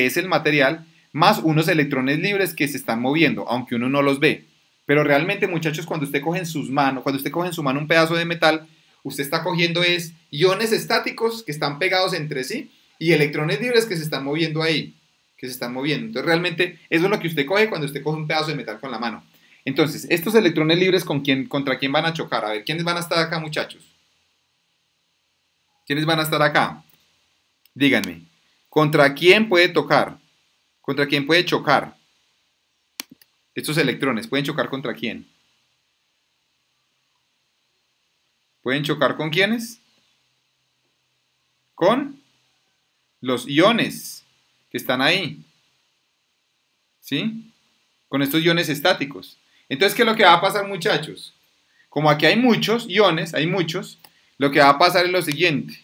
es el material, más unos electrones libres que se están moviendo, aunque uno no los ve. Pero realmente, muchachos, cuando usted coge en su mano un pedazo de metal, usted está cogiendo iones estáticos que están pegados entre sí y electrones libres que se están moviendo ahí, Entonces, realmente, eso es lo que usted coge cuando usted coge un pedazo de metal con la mano. Entonces, estos electrones libres, ¿contra quién van a chocar? A ver, ¿quiénes van a estar acá, muchachos? ¿Quiénes van a estar acá? Díganme, ¿contra quién puede tocar? ¿Contra quién puede chocar? Estos electrones, ¿pueden chocar contra quién? ¿Pueden chocar con quiénes? Con los iones que están ahí. ¿Sí? Con estos iones estáticos. Entonces, ¿qué es lo que va a pasar, muchachos? Como aquí hay muchos iones, lo que va a pasar es lo siguiente.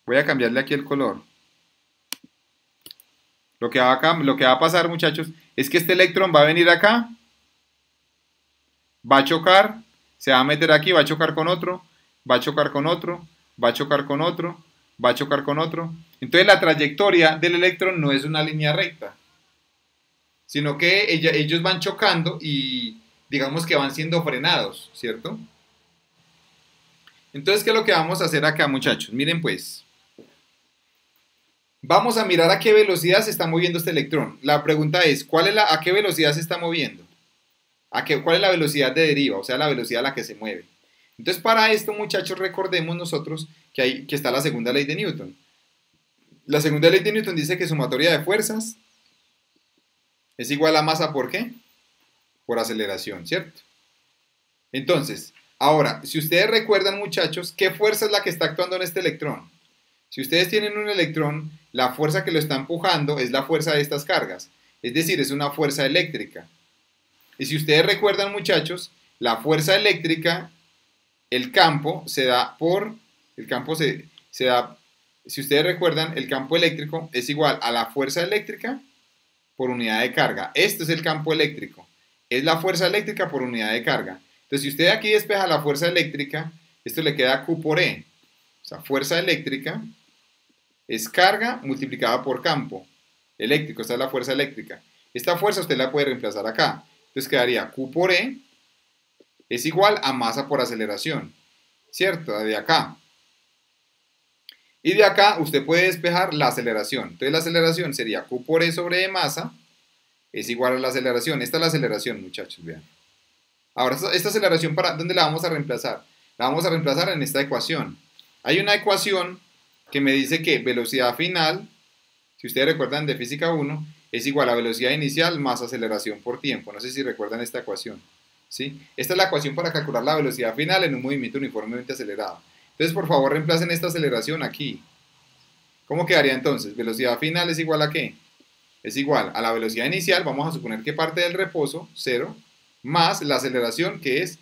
Voy a cambiarle aquí el color. Lo que va a pasar, muchachos, es que este electrón va a venir acá, va a chocar, se va a meter aquí, va a chocar con otro, va a chocar con otro, va a chocar con otro, va a chocar con otro. Entonces la trayectoria del electrón no es una línea recta, sino que ellos van chocando y digamos que van siendo frenados, ¿cierto? Entonces, ¿qué es lo que vamos a hacer acá, muchachos? Miren pues. Vamos a mirar a qué velocidad se está moviendo este electrón. La pregunta es, ¿a qué velocidad se está moviendo? ¿Cuál es la velocidad de deriva? O sea, la velocidad a la que se mueve. Entonces, para esto, muchachos, recordemos nosotros que está la segunda ley de Newton. La segunda ley de Newton dice que sumatoria de fuerzas es igual a masa ¿por qué? Por aceleración, ¿cierto? Entonces, ahora, si ustedes recuerdan, muchachos, ¿qué fuerza es la que está actuando en este electrón? Si ustedes tienen un electrón, la fuerza que lo está empujando es la fuerza de estas cargas, es decir, es una fuerza eléctrica. Y si ustedes recuerdan, muchachos, la fuerza eléctrica, el campo se da, si ustedes recuerdan, el campo eléctrico es igual a la fuerza eléctrica por unidad de carga. Esto es el campo eléctrico, es la fuerza eléctrica por unidad de carga. Entonces, si usted aquí despeja la fuerza eléctrica, esto le queda Q por E. O sea, fuerza eléctrica es carga multiplicada por campo eléctrico. Esta es la fuerza eléctrica. Esta fuerza usted la puede reemplazar acá. Entonces quedaría Q por E es igual a masa por aceleración, ¿cierto? De acá. Y de acá usted puede despejar la aceleración. Entonces la aceleración sería Q por E sobre E masa, es igual a la aceleración. Esta es la aceleración, muchachos, vean. Ahora, esta aceleración, ¿dónde la vamos a reemplazar? La vamos a reemplazar en esta ecuación. Hay una ecuación que me dice que velocidad final, si ustedes recuerdan de física 1, es igual a velocidad inicial más aceleración por tiempo. No sé si recuerdan esta ecuación, ¿sí? Esta es la ecuación para calcular la velocidad final en un movimiento uniformemente acelerado. Entonces, por favor, reemplacen esta aceleración aquí. ¿Cómo quedaría entonces? Velocidad final es igual a ¿qué? Es igual a la velocidad inicial, vamos a suponer que parte del reposo, 0, más la aceleración, que es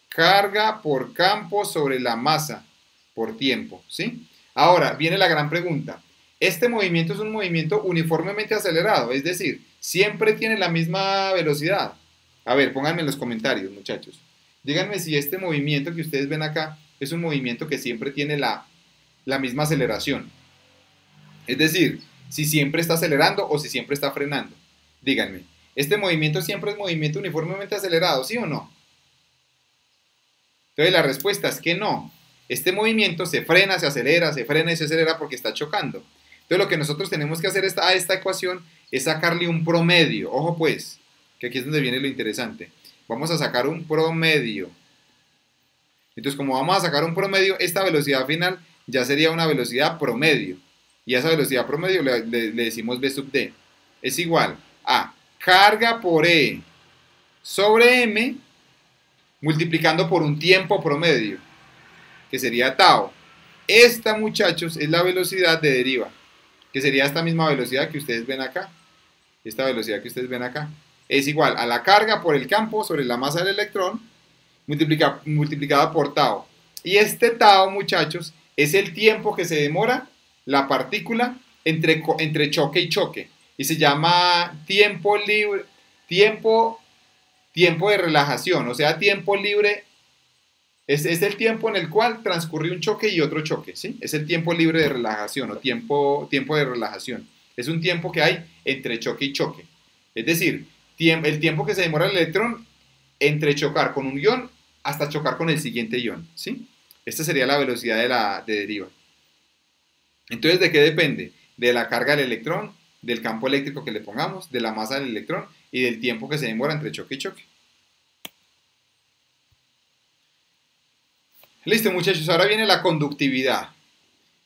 carga por campo sobre la masa por tiempo, ¿sí? Ahora, viene la gran pregunta. Este movimiento es un movimiento uniformemente acelerado, es decir, siempre tiene la misma velocidad. A ver, pónganme en los comentarios, muchachos. Díganme si este movimiento que ustedes ven acá es un movimiento que siempre tiene la misma aceleración. Es decir, si siempre está acelerando o si siempre está frenando. Díganme, ¿este movimiento siempre es movimiento uniformemente acelerado, sí o no? Entonces la respuesta es que no. Este movimiento se frena, se frena y se acelera porque está chocando. Entonces lo que nosotros tenemos que hacer a esta ecuación es sacarle un promedio. Ojo pues, que aquí es donde viene lo interesante. Vamos a sacar un promedio. Entonces como vamos a sacar un promedio, esta velocidad final ya sería una velocidad promedio. Y a esa velocidad promedio le decimos V sub D. Es igual a carga por E sobre M multiplicando por un tiempo promedio, que sería tau. Esta, muchachos, es la velocidad de deriva, que sería esta misma velocidad que ustedes ven acá. Esta velocidad que ustedes ven acá. Es igual a la carga por el campo sobre la masa del electrón multiplicada por tau. Y este tau, muchachos, es el tiempo que se demora la partícula entre choque y choque. Y se llama tiempo libre, tiempo de relajación, o sea, tiempo libre es el tiempo en el cual transcurre un choque y otro choque, ¿sí? Es el tiempo libre de relajación o tiempo de relajación. Es un tiempo que hay entre choque y choque. Es decir, el tiempo que se demora el electrón entre chocar con un ion hasta chocar con el siguiente ion, ¿sí? Esta sería la velocidad de deriva. Entonces, ¿de qué depende? De la carga del electrón, del campo eléctrico que le pongamos, de la masa del electrón y del tiempo que se demora entre choque y choque. Listo, muchachos, ahora viene la conductividad.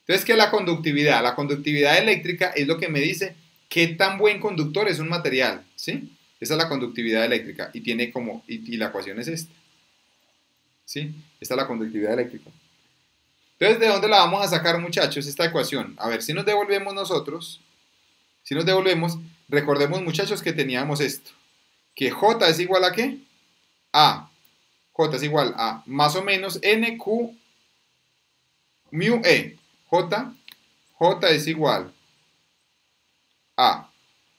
Entonces, ¿qué es la conductividad? La conductividad eléctrica es lo que me dice qué tan buen conductor es un material, ¿sí? Esa es la conductividad eléctrica y tiene como, y la ecuación es esta, ¿sí? Esta es la conductividad eléctrica. Entonces, ¿de dónde la vamos a sacar, muchachos, esta ecuación? A ver, si nos devolvemos nosotros, recordemos, muchachos, que teníamos esto, que J es igual a ¿qué? J es igual a más o menos NQ mu E. J es igual a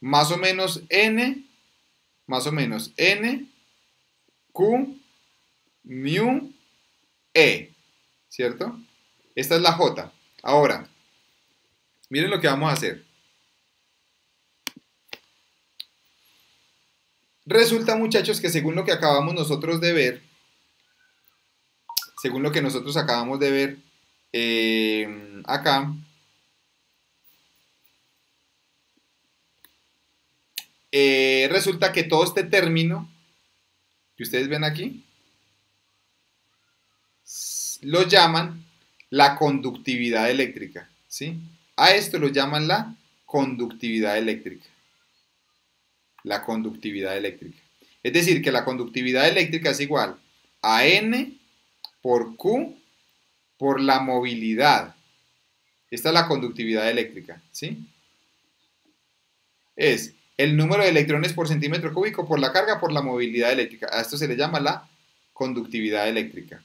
más o menos N Q mu E, ¿cierto? Esta es la J. Ahora, miren lo que vamos a hacer. Resulta, muchachos, que según lo que acabamos nosotros de ver, según lo que nosotros acabamos de ver acá, resulta que todo este término que ustedes ven aquí, lo llaman la conductividad eléctrica, ¿sí? A esto lo llaman la conductividad eléctrica. La conductividad eléctrica. Es decir, que la conductividad eléctrica es igual a N por Q por la movilidad. Esta es la conductividad eléctrica, ¿sí? Es el número de electrones por centímetro cúbico por la carga por la movilidad eléctrica. A esto se le llama la conductividad eléctrica.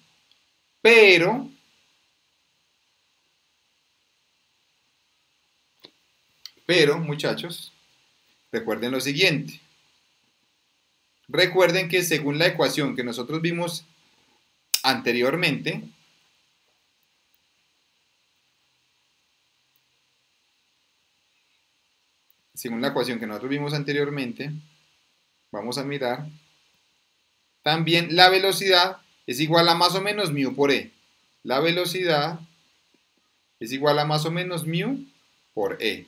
Pero muchachos, recuerden lo siguiente. Recuerden que según la ecuación que nosotros vimos anteriormente, vamos a mirar, también la velocidad es igual a más o menos mu por e. La velocidad es igual a más o menos mu por e.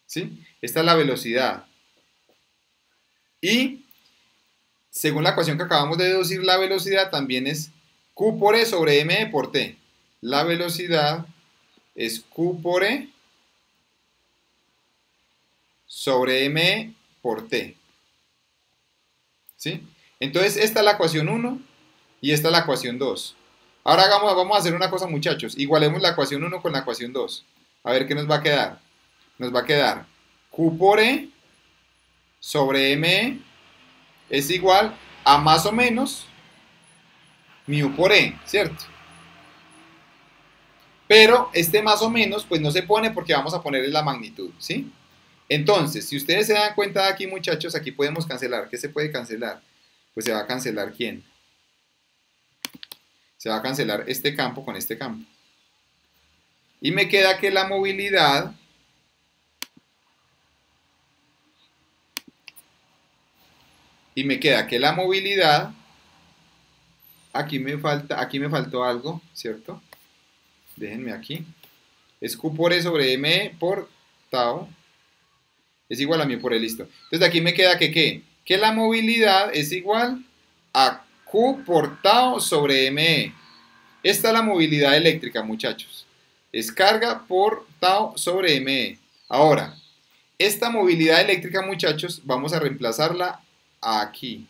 ¿Sí? Esta es la velocidad. Y según la ecuación que acabamos de deducir, la velocidad también es q por e sobre m por t. La velocidad es q por e sobre m por t. ¿Sí? Entonces, esta es la ecuación 1 y esta es la ecuación 2. Ahora vamos a hacer una cosa, muchachos. Igualemos la ecuación 1 con la ecuación 2. A ver qué nos va a quedar. Nos va a quedar q por e sobre m es igual a más o menos mu por e, ¿cierto? Pero este más o menos pues no se pone porque vamos a ponerle la magnitud, ¿sí? Entonces, si ustedes se dan cuenta de aquí, muchachos, aquí podemos cancelar. ¿Qué se puede cancelar? Pues se va a cancelar ¿quién? Se va a cancelar este campo con este campo. Y me queda que la movilidad aquí me faltó algo, ¿cierto? Déjenme aquí. Es q por e sobre m por tau es igual a mu por e, listo. Entonces de aquí me queda que ¿qué? Que la movilidad es igual a q por tau sobre me. Esta es la movilidad eléctrica, muchachos. Es carga por tau sobre me. Ahora, esta movilidad eléctrica, muchachos, vamos a reemplazarla aquí.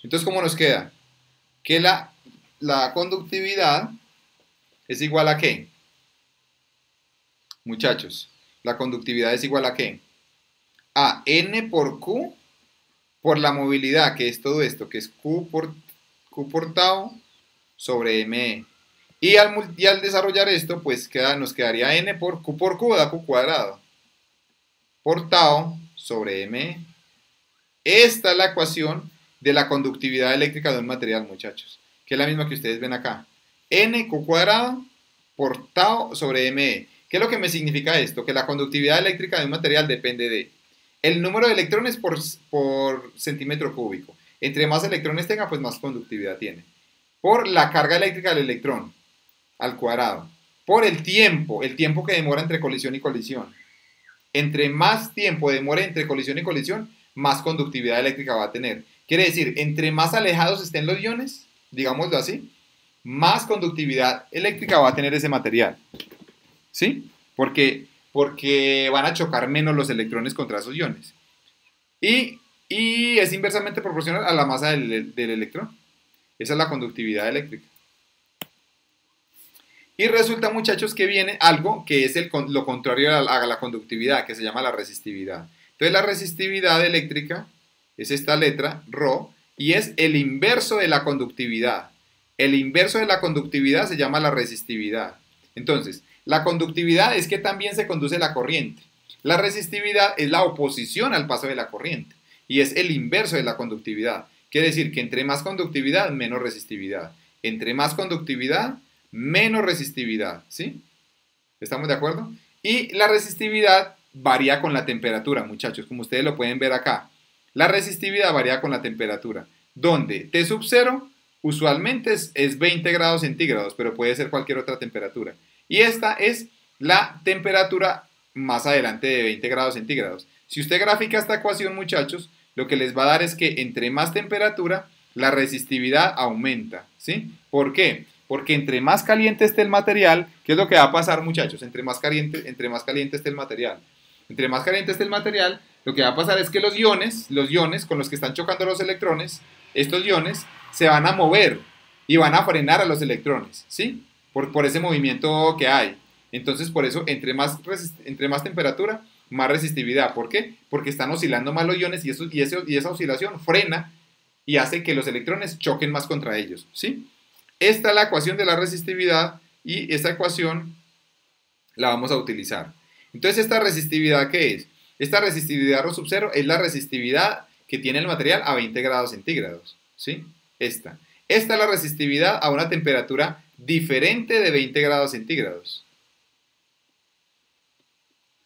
Entonces, ¿cómo nos queda? Que la conductividad es igual a ¿qué? Muchachos, la conductividad es igual a ¿qué? A n por q por la movilidad, que es todo esto, que es q por tau sobre me. Y al desarrollar esto, pues nos quedaría n por q da q cuadrado por tau sobre m. Esta es la ecuación de la conductividad eléctrica de un material, muchachos, que es la misma que ustedes ven acá. N q cuadrado por tau sobre me. ¿Qué es lo que me significa esto? Que la conductividad eléctrica de un material depende de el número de electrones por centímetro cúbico. Entre más electrones tenga, pues más conductividad tiene. Por la carga eléctrica del electrón al cuadrado. Por el tiempo que demora entre colisión y colisión. Entre más tiempo demore entre colisión y colisión, más conductividad eléctrica va a tener. Quiere decir, entre más alejados estén los iones, digámoslo así, más conductividad eléctrica va a tener ese material. ¿Sí? Porque van a chocar menos los electrones contra esos iones. Y es inversamente proporcional a la masa del electrón. Esa es la conductividad eléctrica. Y resulta, muchachos, que viene algo que es lo contrario a la conductividad, que se llama la resistividad. Entonces, la resistividad eléctrica es esta letra, ρ, y es el inverso de la conductividad. El inverso de la conductividad se llama la resistividad. Entonces, la conductividad es que también se conduce la corriente. La resistividad es la oposición al paso de la corriente y es el inverso de la conductividad. Quiere decir que entre más conductividad, menos resistividad. Entre más conductividad, menos resistividad. ¿Sí? ¿Estamos de acuerdo? Y la resistividad varía con la temperatura, muchachos, como ustedes lo pueden ver acá. La resistividad varía con la temperatura, donde T sub 0 usualmente es 20 grados centígrados, pero puede ser cualquier otra temperatura. Y esta es la temperatura más adelante de 20 grados centígrados. Si usted grafica esta ecuación, muchachos, lo que les va a dar es que entre más temperatura, la resistividad aumenta. ¿Sí? ¿Por qué? Porque entre más caliente esté el material, ¿qué es lo que va a pasar, muchachos? Entre más caliente esté el material. Entre más caliente esté el material, lo que va a pasar es que los iones con los que están chocando los electrones, estos iones se van a mover y van a frenar a los electrones, ¿sí? Por ese movimiento que hay. Entonces, por eso, entre más temperatura, más resistividad. ¿Por qué? Porque están oscilando más los iones y esa oscilación frena y hace que los electrones choquen más contra ellos, ¿sí? Esta es la ecuación de la resistividad y esta ecuación la vamos a utilizar. Entonces, ¿esta resistividad qué es? Esta resistividad ρ sub 0 es la resistividad que tiene el material a 20 grados centígrados, ¿sí? Esta es la resistividad a una temperatura diferente de 20 grados centígrados,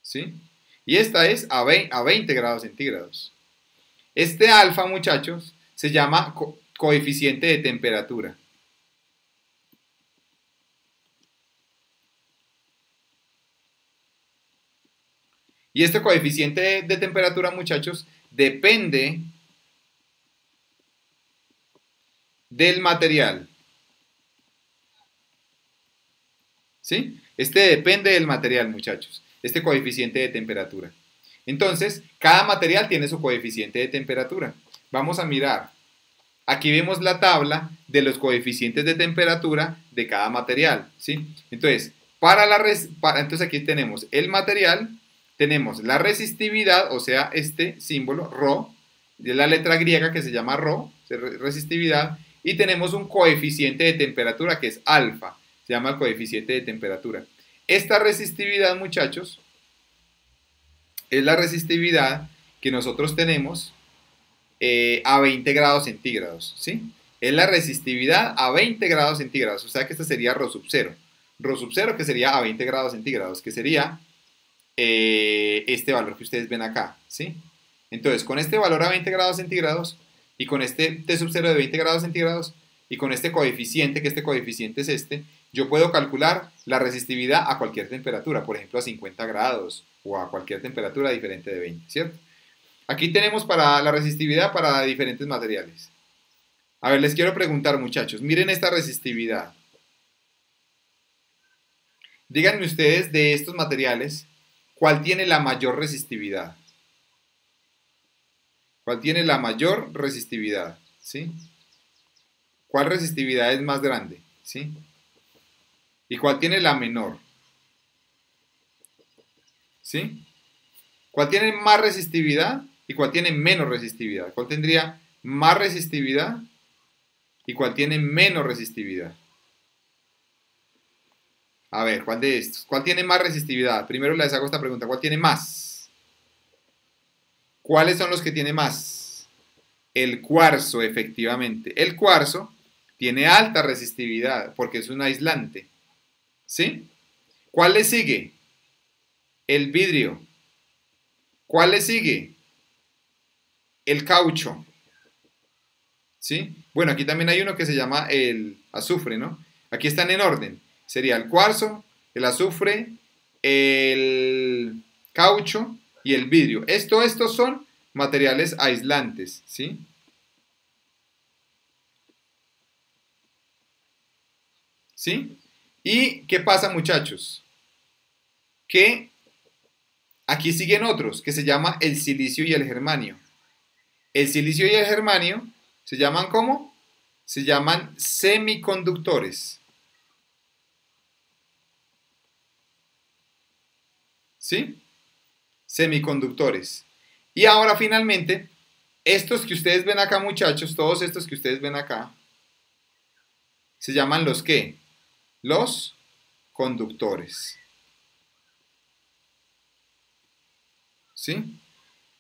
¿sí? Y esta es a 20 grados centígrados. Este alfa, muchachos, se llama coeficiente de temperatura. Y este coeficiente de temperatura, muchachos, depende del material. ¿Sí? Este depende del material, muchachos. Este coeficiente de temperatura. Entonces, cada material tiene su coeficiente de temperatura. Vamos a mirar. Aquí vemos la tabla de los coeficientes de temperatura de cada material. ¿Sí? Entonces, entonces aquí tenemos el material, tenemos la resistividad, o sea, este símbolo, ρ, de la letra griega que se llama ρ, resistividad, y tenemos un coeficiente de temperatura que es alfa, se llama el coeficiente de temperatura. Esta resistividad, muchachos, es la resistividad que nosotros tenemos a 20 grados centígrados, ¿sí? Es la resistividad a 20 grados centígrados, o sea que esta sería ρ sub 0. ρ sub 0 que sería a 20 grados centígrados, que sería este valor que ustedes ven acá, ¿sí? Entonces, con este valor a 20 grados centígrados y con este T sub 0 de 20 grados centígrados y con este coeficiente, que este coeficiente es este, yo puedo calcular la resistividad a cualquier temperatura, por ejemplo a 50 grados o a cualquier temperatura diferente de 20, ¿cierto? Aquí tenemos para la resistividad para diferentes materiales. A ver, les quiero preguntar, muchachos, miren esta resistividad. Díganme ustedes de estos materiales, ¿cuál tiene la mayor resistividad? ¿Cuál tiene la mayor resistividad? ¿Sí? ¿Cuál resistividad es más grande? ¿Sí? ¿Y cuál tiene la menor? ¿Sí? ¿Cuál tiene más resistividad y cuál tiene menos resistividad? ¿Cuál tendría más resistividad y cuál tiene menos resistividad? A ver, ¿cuál de estos? ¿Cuál tiene más resistividad? Primero les hago esta pregunta, ¿cuál tiene más? ¿Cuáles son los que tiene más? El cuarzo, efectivamente. El cuarzo tiene alta resistividad porque es un aislante. ¿Sí? ¿Cuál le sigue? El vidrio. ¿Cuál le sigue? El caucho. ¿Sí? Bueno, aquí también hay uno que se llama el azufre, ¿no? Aquí están en orden. Sería el cuarzo, el azufre, el caucho y el vidrio. Estos son materiales aislantes, ¿sí? ¿Sí? ¿Y qué pasa, muchachos? Que aquí siguen otros, que se llama el silicio y el germanio. El silicio y el germanio se llaman ¿cómo? Se llaman semiconductores. ¿Sí? Semiconductores. Y ahora finalmente, estos que ustedes ven acá, muchachos, todos estos que ustedes ven acá, se llaman los ¿qué? Los conductores. ¿Sí?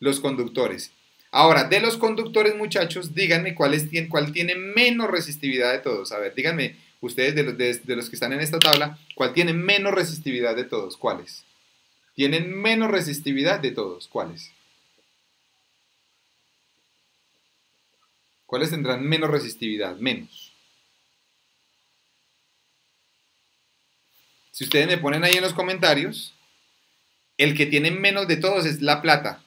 Los conductores. Ahora, de los conductores, muchachos, díganme cuál tiene menos resistividad de todos. A ver, díganme ustedes de los que están en esta tabla, ¿cuál tiene menos resistividad de todos? ¿Cuáles? Tienen menos resistividad de todos. ¿Cuáles? ¿Cuáles tendrán menos resistividad? Menos. Si ustedes me ponen ahí en los comentarios, el que tiene menos de todos es la plata.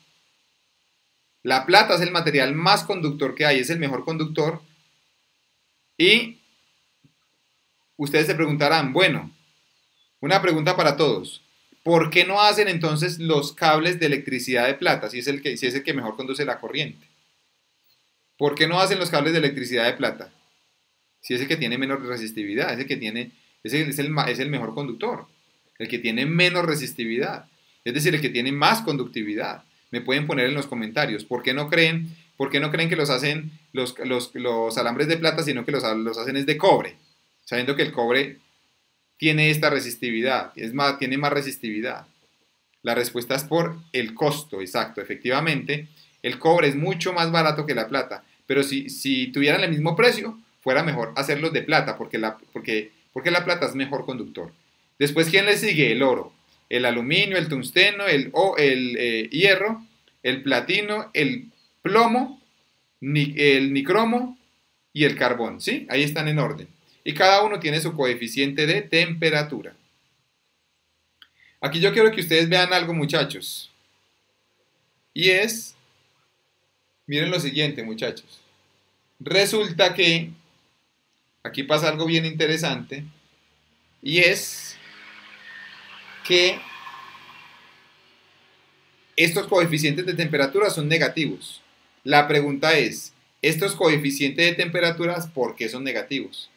La plata es el material más conductor que hay, es el mejor conductor. Y ustedes se preguntarán, bueno, una pregunta para todos. ¿Por qué no hacen entonces los cables de electricidad de plata si es el que mejor conduce la corriente? ¿Por qué no hacen los cables de electricidad de plata? Si es el que tiene menos resistividad, es el mejor conductor, el que tiene menos resistividad, es decir, el que tiene más conductividad. Me pueden poner en los comentarios, por qué no creen que los hacen los alambres de plata, sino que los hacen es de cobre, sabiendo que el cobre tiene esta resistividad, tiene más resistividad? La respuesta es por el costo, exacto, efectivamente, el cobre es mucho más barato que la plata, pero si tuvieran el mismo precio, fuera mejor hacerlos de plata, porque la plata es mejor conductor. Después, ¿quién le sigue? El oro, el aluminio, el tungsteno, el hierro, el platino, el plomo el nicromo y el carbón, ¿sí? Ahí están en orden. Y cada uno tiene su coeficiente de temperatura. Aquí yo quiero que ustedes vean algo, muchachos. Y es, miren lo siguiente, muchachos. Resulta que aquí pasa algo bien interesante. Y es que estos coeficientes de temperatura son negativos. La pregunta es, ¿estos coeficientes de temperatura por qué son negativos?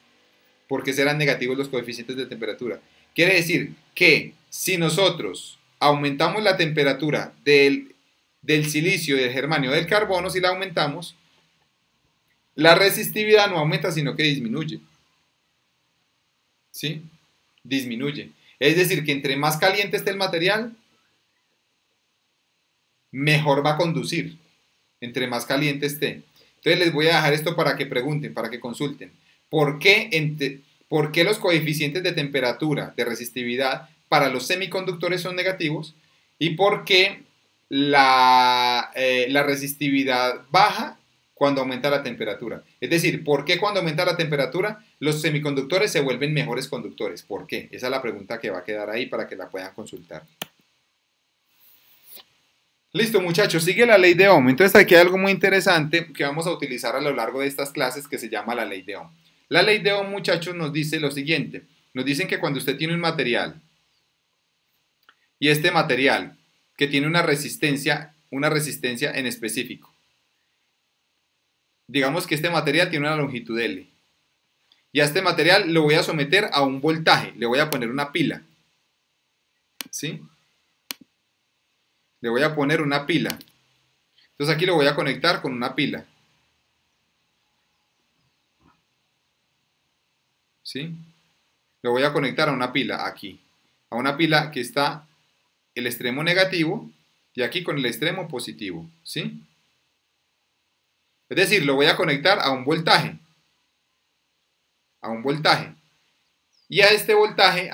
¿Por qué serán negativos los coeficientes de temperatura? Quiere decir que si nosotros aumentamos la temperatura del silicio, del germanio, del carbono, si la aumentamos, la resistividad no aumenta, sino que disminuye. ¿Sí? Disminuye. Es decir, que entre más caliente esté el material, mejor va a conducir. Entre más caliente esté. Entonces les voy a dejar esto para que pregunten, para que consulten. ¿Por qué los coeficientes de temperatura, de resistividad para los semiconductores son negativos? ¿Y por qué la resistividad baja cuando aumenta la temperatura? Es decir, ¿por qué cuando aumenta la temperatura los semiconductores se vuelven mejores conductores? ¿Por qué? Esa es la pregunta que va a quedar ahí para que la puedan consultar. Listo, muchachos, sigue la ley de Ohm. Entonces aquí hay algo muy interesante que vamos a utilizar a lo largo de estas clases que se llama la ley de Ohm. La ley de Ohm, muchachos, nos dice lo siguiente. Nos dicen que cuando usted tiene un material y este material que tiene una resistencia en específico. Digamos que este material tiene una longitud L. Y a este material lo voy a someter a un voltaje. Le voy a poner una pila. ¿Sí? Le voy a poner una pila. Entonces aquí lo voy a conectar con una pila. ¿Sí? Lo voy a conectar a una pila aquí. A una pila que está el extremo negativo y aquí con el extremo positivo. ¿Sí? Es decir, lo voy a conectar a un voltaje. A un voltaje. Y a este voltaje,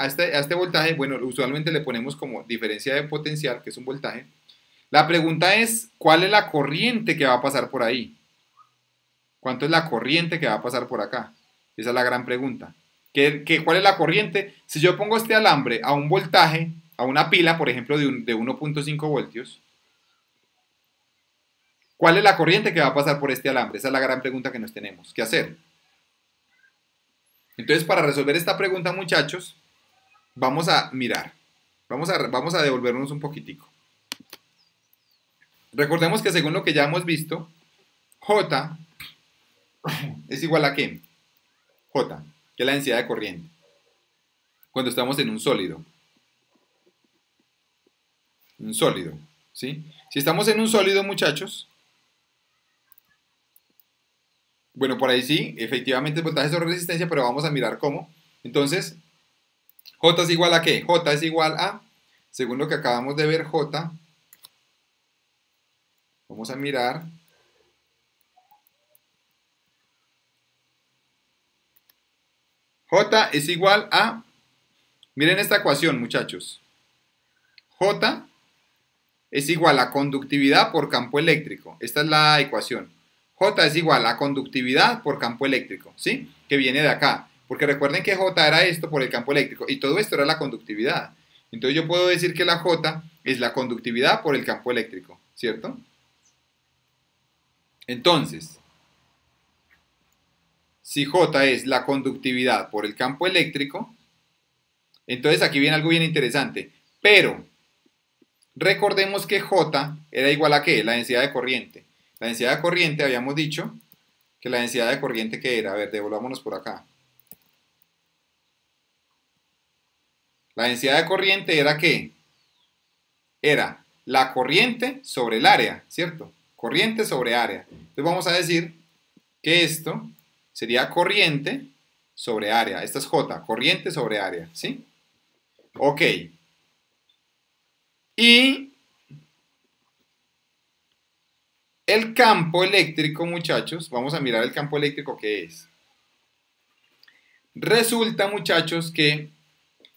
bueno, usualmente le ponemos como diferencia de potencial, que es un voltaje. La pregunta es, ¿cuál es la corriente que va a pasar por ahí? ¿Cuánto es la corriente que va a pasar por acá? Esa es la gran pregunta. ¿Cuál es la corriente? Si yo pongo este alambre a un voltaje, a una pila, por ejemplo, de 1.5 voltios, ¿cuál es la corriente que va a pasar por este alambre? Esa es la gran pregunta que nos tenemos que hacer. Entonces, para resolver esta pregunta, muchachos, vamos a mirar. Vamos a devolvernos un poquitico. Recordemos que según lo que ya hemos visto, J es igual a ¿qué? J, que es la densidad de corriente. Cuando estamos en un sólido. Un sólido, ¿sí? Si estamos en un sólido, muchachos, bueno, por ahí sí, efectivamente el voltaje sobre resistencia, pero vamos a mirar cómo. Entonces, J es igual a ¿qué? J es igual a, según lo que acabamos de ver, J, vamos a mirar. J es igual a, miren esta ecuación, muchachos. J es igual a conductividad por campo eléctrico. Esta es la ecuación. J es igual a conductividad por campo eléctrico, ¿sí? Que viene de acá. Porque recuerden que J era esto por el campo eléctrico y todo esto era la conductividad. Entonces yo puedo decir que la J es la conductividad por el campo eléctrico, ¿cierto? Entonces, si J es la conductividad por el campo eléctrico, entonces aquí viene algo bien interesante. Pero recordemos que J era igual a ¿qué? La densidad de corriente. La densidad de corriente habíamos dicho que la densidad de corriente ¿qué era? A ver, devolvámonos por acá. La densidad de corriente era ¿qué? Era la corriente sobre el área, ¿cierto? Corriente sobre área. Entonces vamos a decir que esto sería corriente sobre área. Esta es J, corriente sobre área, ¿sí? Ok. Y el campo eléctrico, muchachos, vamos a mirar el campo eléctrico que es. Resulta, muchachos, que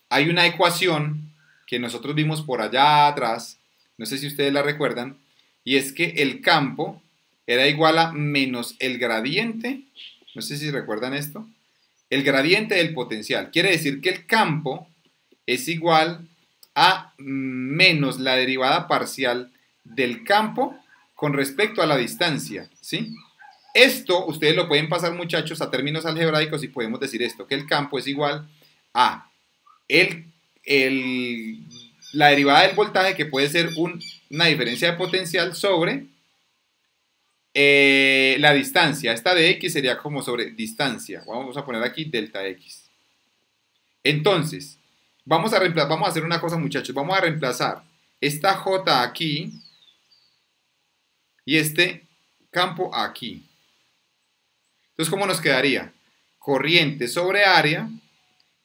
hay una ecuación que nosotros vimos por allá atrás, no sé si ustedes la recuerdan, y es que el campo era igual a menos el gradiente, no sé si recuerdan esto, el gradiente del potencial. Quiere decir que el campo es igual a menos la derivada parcial del campo con respecto a la distancia, ¿sí? Esto ustedes lo pueden pasar, muchachos, a términos algebraicos y podemos decir esto, que el campo es igual a el, la derivada del voltaje, que puede ser una diferencia de potencial sobre la distancia. Esta de x sería como sobre distancia. Vamos a poner aquí delta x. Entonces, vamos a hacer una cosa, muchachos. Vamos a reemplazar esta j aquí y este campo aquí. Entonces, ¿cómo nos quedaría? Corriente sobre área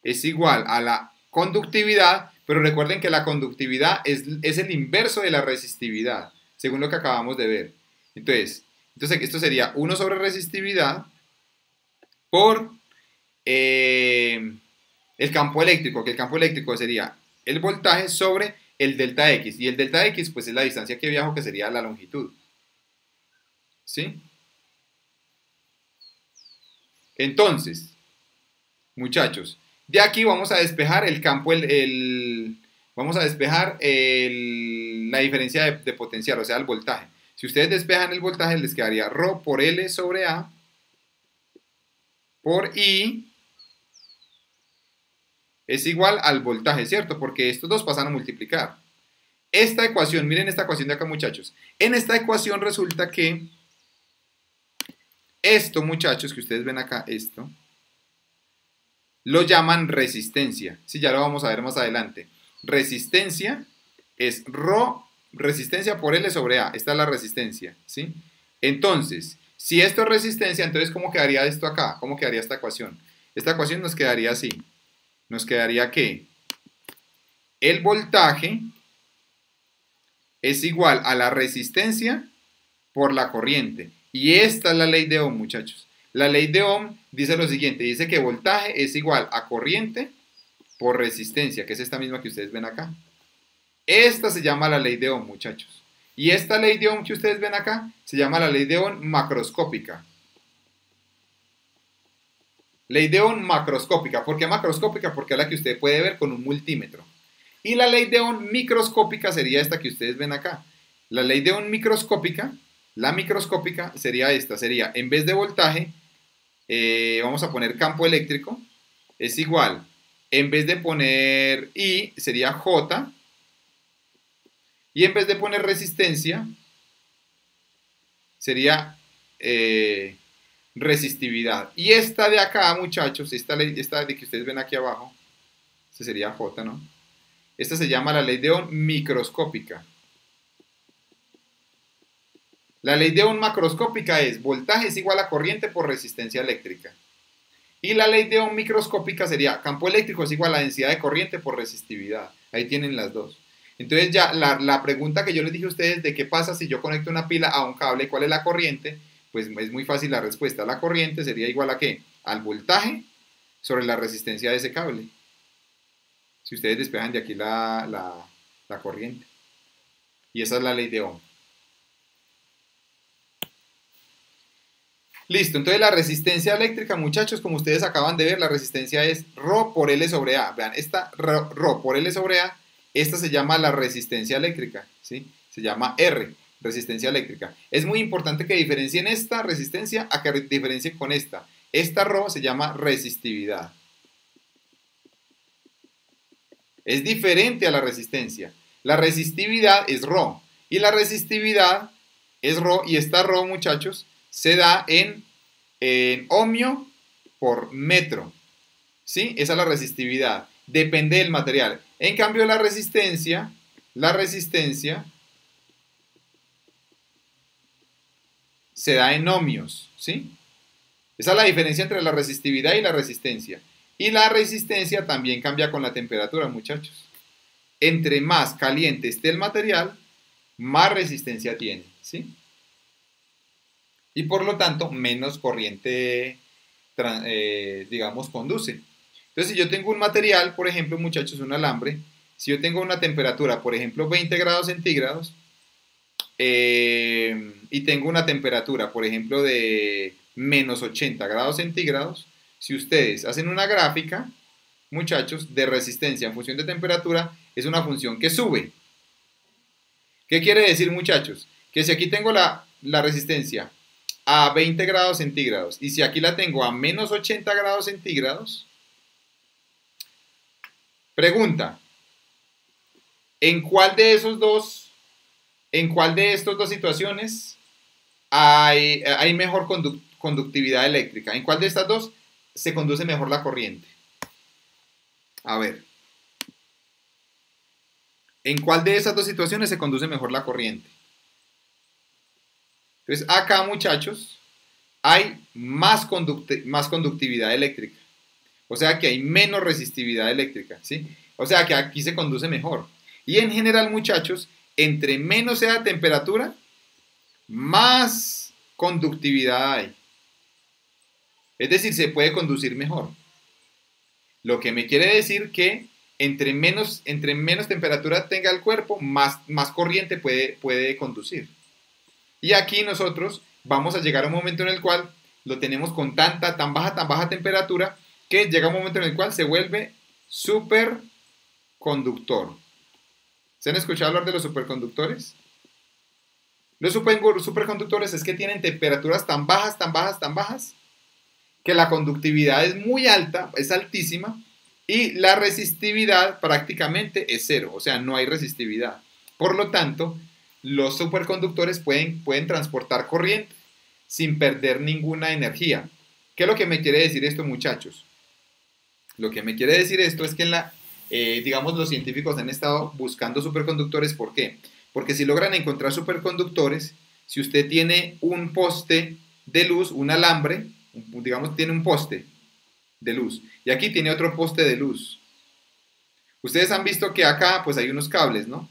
es igual a la conductividad, pero recuerden que la conductividad es el inverso de la resistividad, según lo que acabamos de ver. Entonces esto sería 1 sobre resistividad por el campo eléctrico, que el campo eléctrico sería el voltaje sobre el delta X, y el delta X pues es la distancia que viajo, que sería la longitud. ¿Sí? Entonces, muchachos, de aquí vamos a despejar el campo, vamos a despejar la diferencia de potencial, o sea, el voltaje. Si ustedes despejan el voltaje, les quedaría ρ por L sobre A por I es igual al voltaje, ¿cierto? Porque estos dos pasan a multiplicar. Esta ecuación, miren esta ecuación de acá, muchachos. En esta ecuación resulta que esto, muchachos, que ustedes ven acá, esto, lo llaman resistencia. Sí, ya lo vamos a ver más adelante. Resistencia es ρ, resistencia por L sobre A. Esta es la resistencia, ¿sí? Entonces, si esto es resistencia, entonces ¿cómo quedaría esto acá? ¿Cómo quedaría esta ecuación? Esta ecuación nos quedaría así. Nos quedaría que el voltaje es igual a la resistencia por la corriente. Y esta es la ley de Ohm, muchachos. La ley de Ohm dice lo siguiente, dice que voltaje es igual a corriente por resistencia, que es esta misma que ustedes ven acá. Esta se llama la ley de Ohm, muchachos. Y esta ley de Ohm que ustedes ven acá se llama la ley de Ohm macroscópica. Ley de Ohm macroscópica. ¿Por qué macroscópica? Porque es la que usted puede ver con un multímetro. Y la ley de Ohm microscópica sería esta que ustedes ven acá. La ley de Ohm microscópica, la microscópica sería esta, sería en vez de voltaje, vamos a poner campo eléctrico, es igual, en vez de poner I, sería J, y en vez de poner resistencia, sería resistividad. Y esta de acá, muchachos, esta de que ustedes ven aquí abajo, esta sería J, ¿no? Esta se llama la ley de Ohm microscópica. La ley de Ohm macroscópica es voltaje es igual a corriente por resistencia eléctrica. Y la ley de Ohm microscópica sería campo eléctrico es igual a densidad de corriente por resistividad. Ahí tienen las dos. Entonces ya la pregunta que yo les dije a ustedes de qué pasa si yo conecto una pila a un cable, ¿cuál es la corriente? Pues es muy fácil la respuesta. La corriente sería igual a ¿qué? Al voltaje sobre la resistencia de ese cable. Si ustedes despejan de aquí la corriente. Y esa es la ley de Ohm. Listo, entonces la resistencia eléctrica, muchachos, como ustedes acaban de ver, la resistencia es ρ por L sobre A. Vean, esta ρ por L sobre A, esta se llama la resistencia eléctrica, ¿sí? Se llama R, resistencia eléctrica. Es muy importante que diferencien esta resistencia a que diferencien con esta. Esta ρ se llama resistividad. Es diferente a la resistencia. La resistividad es ρ y la resistividad es ρ, y esta ρ, muchachos, se da en ohmio por metro. ¿Sí? Esa es la resistividad. Depende del material. En cambio, la resistencia se da en ohmios. ¿Sí? Esa es la diferencia entre la resistividad y la resistencia. Y la resistencia también cambia con la temperatura, muchachos. Entre más caliente esté el material, más resistencia tiene. ¿Sí? Y por lo tanto menos corriente, digamos, conduce. Entonces, si yo tengo un material, por ejemplo, muchachos, un alambre, si yo tengo una temperatura, por ejemplo, 20 grados centígrados, y tengo una temperatura, por ejemplo, de menos 80 grados centígrados, si ustedes hacen una gráfica, muchachos, de resistencia en función de temperatura, es una función que sube. ¿Qué quiere decir, muchachos? Que si aquí tengo la resistencia a 20 grados centígrados y si aquí la tengo a menos 80 grados centígrados, pregunta, ¿en cuál de estas dos situaciones hay mejor conductividad eléctrica? ¿En cuál de estas dos se conduce mejor la corriente? A ver, ¿en cuál de esas dos situaciones se conduce mejor la corriente? Entonces, acá, muchachos, hay más conductividad eléctrica. O sea que hay menos resistividad eléctrica, ¿sí? O sea que aquí se conduce mejor. Y en general, muchachos, entre menos sea la temperatura, más conductividad hay. Es decir, se puede conducir mejor. Lo que me quiere decir que entre menos temperatura tenga el cuerpo, más corriente puede conducir. Y aquí nosotros vamos a llegar a un momento en el cual lo tenemos con tan baja temperatura que llega un momento en el cual se vuelve superconductor. ¿Se han escuchado hablar de los superconductores? Los superconductores es que tienen temperaturas tan bajas, que la conductividad es muy alta, es altísima, y la resistividad prácticamente es cero, o sea, no hay resistividad. Por lo tanto, los superconductores pueden transportar corriente sin perder ninguna energía. ¿Qué es lo que me quiere decir esto, muchachos? Lo que me quiere decir esto es que digamos, los científicos han estado buscando superconductores. ¿Por qué? Porque si logran encontrar superconductores, si usted tiene un poste de luz, un alambre, digamos, tiene un poste de luz y aquí tiene otro poste de luz. Ustedes han visto que acá pues hay unos cables, ¿no?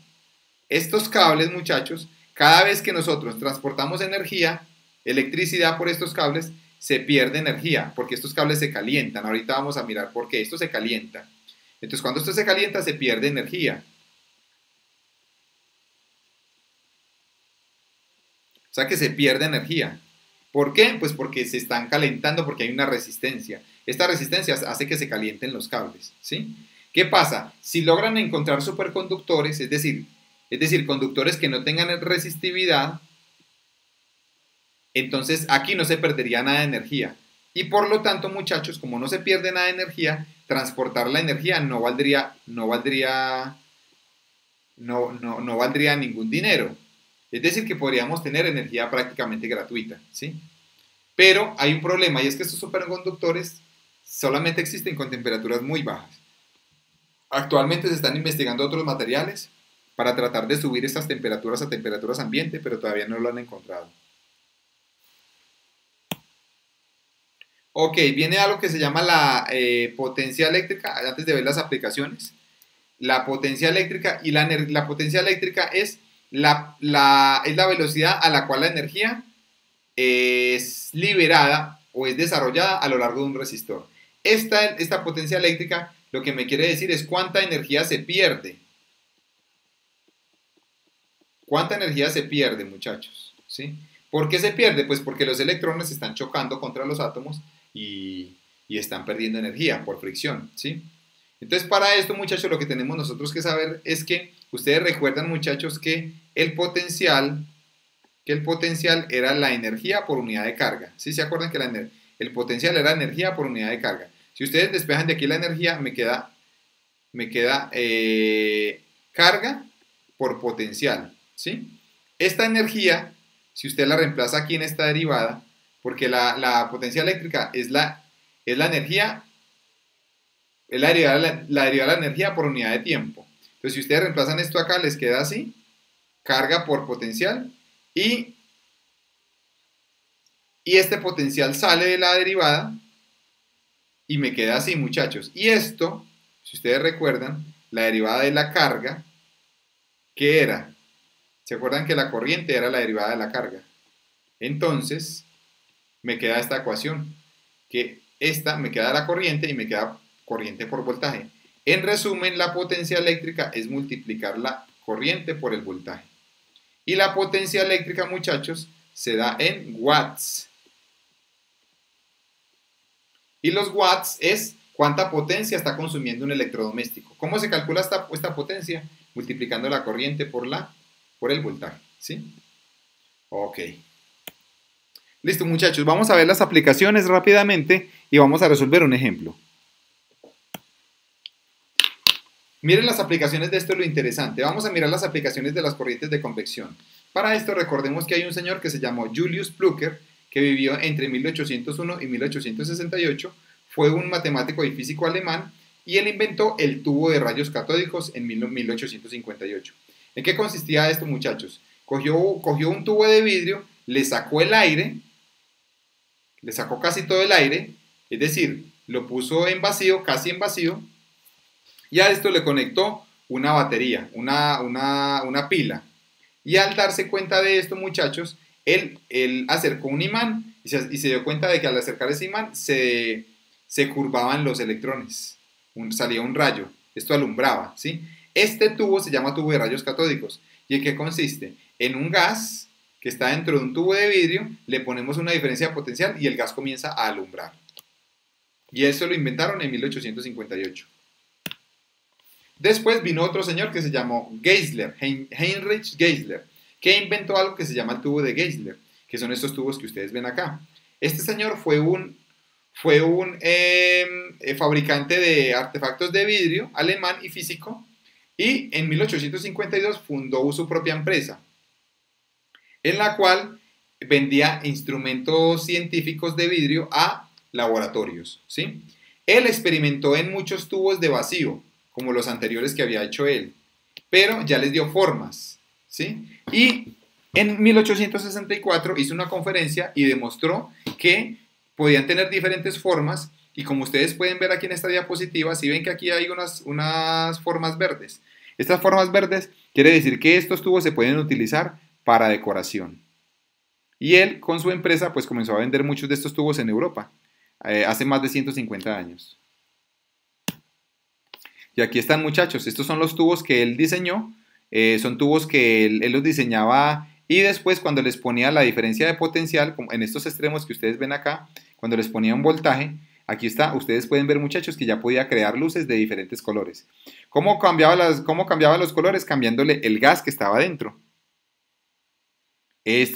Estos cables, muchachos, cada vez que nosotros transportamos energía, electricidad por estos cables, se pierde energía, porque estos cables se calientan. Ahorita vamos a mirar por qué. Esto se calienta. Entonces, cuando esto se calienta, se pierde energía. O sea que se pierde energía. ¿Por qué? Pues porque se están calentando, porque hay una resistencia. Esta resistencia hace que se calienten los cables, ¿sí? ¿Qué pasa? Si logran encontrar superconductores, es decir, conductores que no tengan resistividad, entonces aquí no se perdería nada de energía. Y por lo tanto, muchachos, como no se pierde nada de energía, transportar la energía no valdría ningún dinero. Es decir, que podríamos tener energía prácticamente gratuita, ¿sí? Pero hay un problema y es que estos superconductores solamente existen con temperaturas muy bajas. Actualmente se están investigando otros materiales para tratar de subir estas temperaturas a temperaturas ambiente, pero todavía no lo han encontrado. Ok, viene algo que se llama la potencia eléctrica, antes de ver las aplicaciones. La potencia eléctrica y la potencia eléctrica es la velocidad a la cual la energía es liberada o es desarrollada a lo largo de un resistor. Esta potencia eléctrica lo que me quiere decir es cuánta energía se pierde. ¿Cuánta energía se pierde, muchachos? ¿Sí? ¿Por qué se pierde? Pues porque los electrones están chocando contra los átomos y están perdiendo energía por fricción, ¿sí? Entonces, para esto, muchachos, lo que tenemos nosotros que saber es que ustedes recuerdan, muchachos, que el potencial era la energía por unidad de carga. ¿Sí se acuerdan que el potencial era energía por unidad de carga? Si ustedes despejan de aquí la energía, me queda carga por potencial, ¿sí? Esta energía, si usted la reemplaza aquí en esta derivada, porque la potencia eléctrica es la energía, es la derivada de la energía por unidad de tiempo. Entonces, si ustedes reemplazan esto acá, les queda así, carga por potencial, y este potencial sale de la derivada, y me queda así, muchachos. Y esto, si ustedes recuerdan, la derivada de la carga, ¿qué era? ¿Se acuerdan que la corriente era la derivada de la carga? Entonces, me queda esta ecuación, que esta me queda la corriente y me queda corriente por voltaje. En resumen, la potencia eléctrica es multiplicar la corriente por el voltaje. Y la potencia eléctrica, muchachos, se da en watts. Y los watts es cuánta potencia está consumiendo un electrodoméstico. ¿Cómo se calcula esta potencia? Multiplicando la corriente por el voltaje, ¿sí? Ok. Listo, muchachos. Vamos a ver las aplicaciones rápidamente y vamos a resolver un ejemplo. Miren las aplicaciones de esto, es lo interesante. Vamos a mirar las aplicaciones de las corrientes de convección. Para esto recordemos que hay un señor que se llamó Julius Plücker, que vivió entre 1801 y 1868, fue un matemático y físico alemán, y él inventó el tubo de rayos catódicos en 1858. ¿En qué consistía esto, muchachos? Cogió un tubo de vidrio, le sacó el aire, le sacó casi todo el aire, es decir, lo puso en vacío, casi en vacío, y a esto le conectó una batería, una pila. Y al darse cuenta de esto, muchachos, él acercó un imán y se dio cuenta de que al acercar ese imán se curvaban los electrones, salía un rayo, esto alumbraba, ¿sí? Este tubo se llama tubo de rayos catódicos. ¿Y en qué consiste? En un gas que está dentro de un tubo de vidrio, le ponemos una diferencia potencial y el gas comienza a alumbrar. Y eso lo inventaron en 1858. Después vino otro señor que se llamó Geissler, Heinrich Geissler, que inventó algo que se llama el tubo de Geissler, que son estos tubos que ustedes ven acá. Este señor fue un fabricante de artefactos de vidrio, alemán y físico, y en 1852 fundó su propia empresa, en la cual vendía instrumentos científicos de vidrio a laboratorios, ¿sí? Él experimentó en muchos tubos de vacío, como los anteriores que había hecho él, pero ya les dio formas, ¿sí? Y en 1864 hizo una conferencia y demostró que podían tener diferentes formas, y como ustedes pueden ver aquí en esta diapositiva, si ven que aquí hay unas formas verdes. Estas formas verdes quiere decir que estos tubos se pueden utilizar para decoración. Y él con su empresa pues comenzó a vender muchos de estos tubos en Europa, hace más de 150 años. Y aquí están, muchachos, estos son los tubos que él diseñó, son tubos que él los diseñaba y después cuando les ponía la diferencia de potencial, como en estos extremos que ustedes ven acá, cuando les ponía un voltaje, aquí está, ustedes pueden ver, muchachos, que ya podía crear luces de diferentes colores. ¿Cómo cambiaba los colores? Cambiándole el gas que estaba dentro.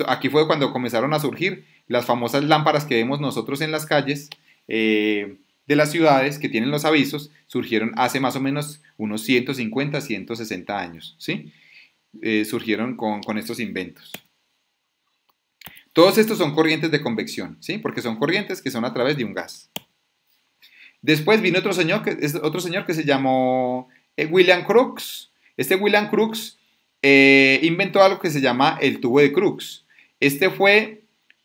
Aquí fue cuando comenzaron a surgir las famosas lámparas que vemos nosotros en las calles, de las ciudades que tienen los avisos, surgieron hace más o menos unos 150, 160 años, ¿sí? Surgieron con estos inventos. Todos estos son corrientes de convección, ¿sí? Porque son corrientes que son a través de un gas. Después vino otro señor que se llamó William Crookes. Este William Crookes inventó algo que se llama el tubo de Crookes. Este fue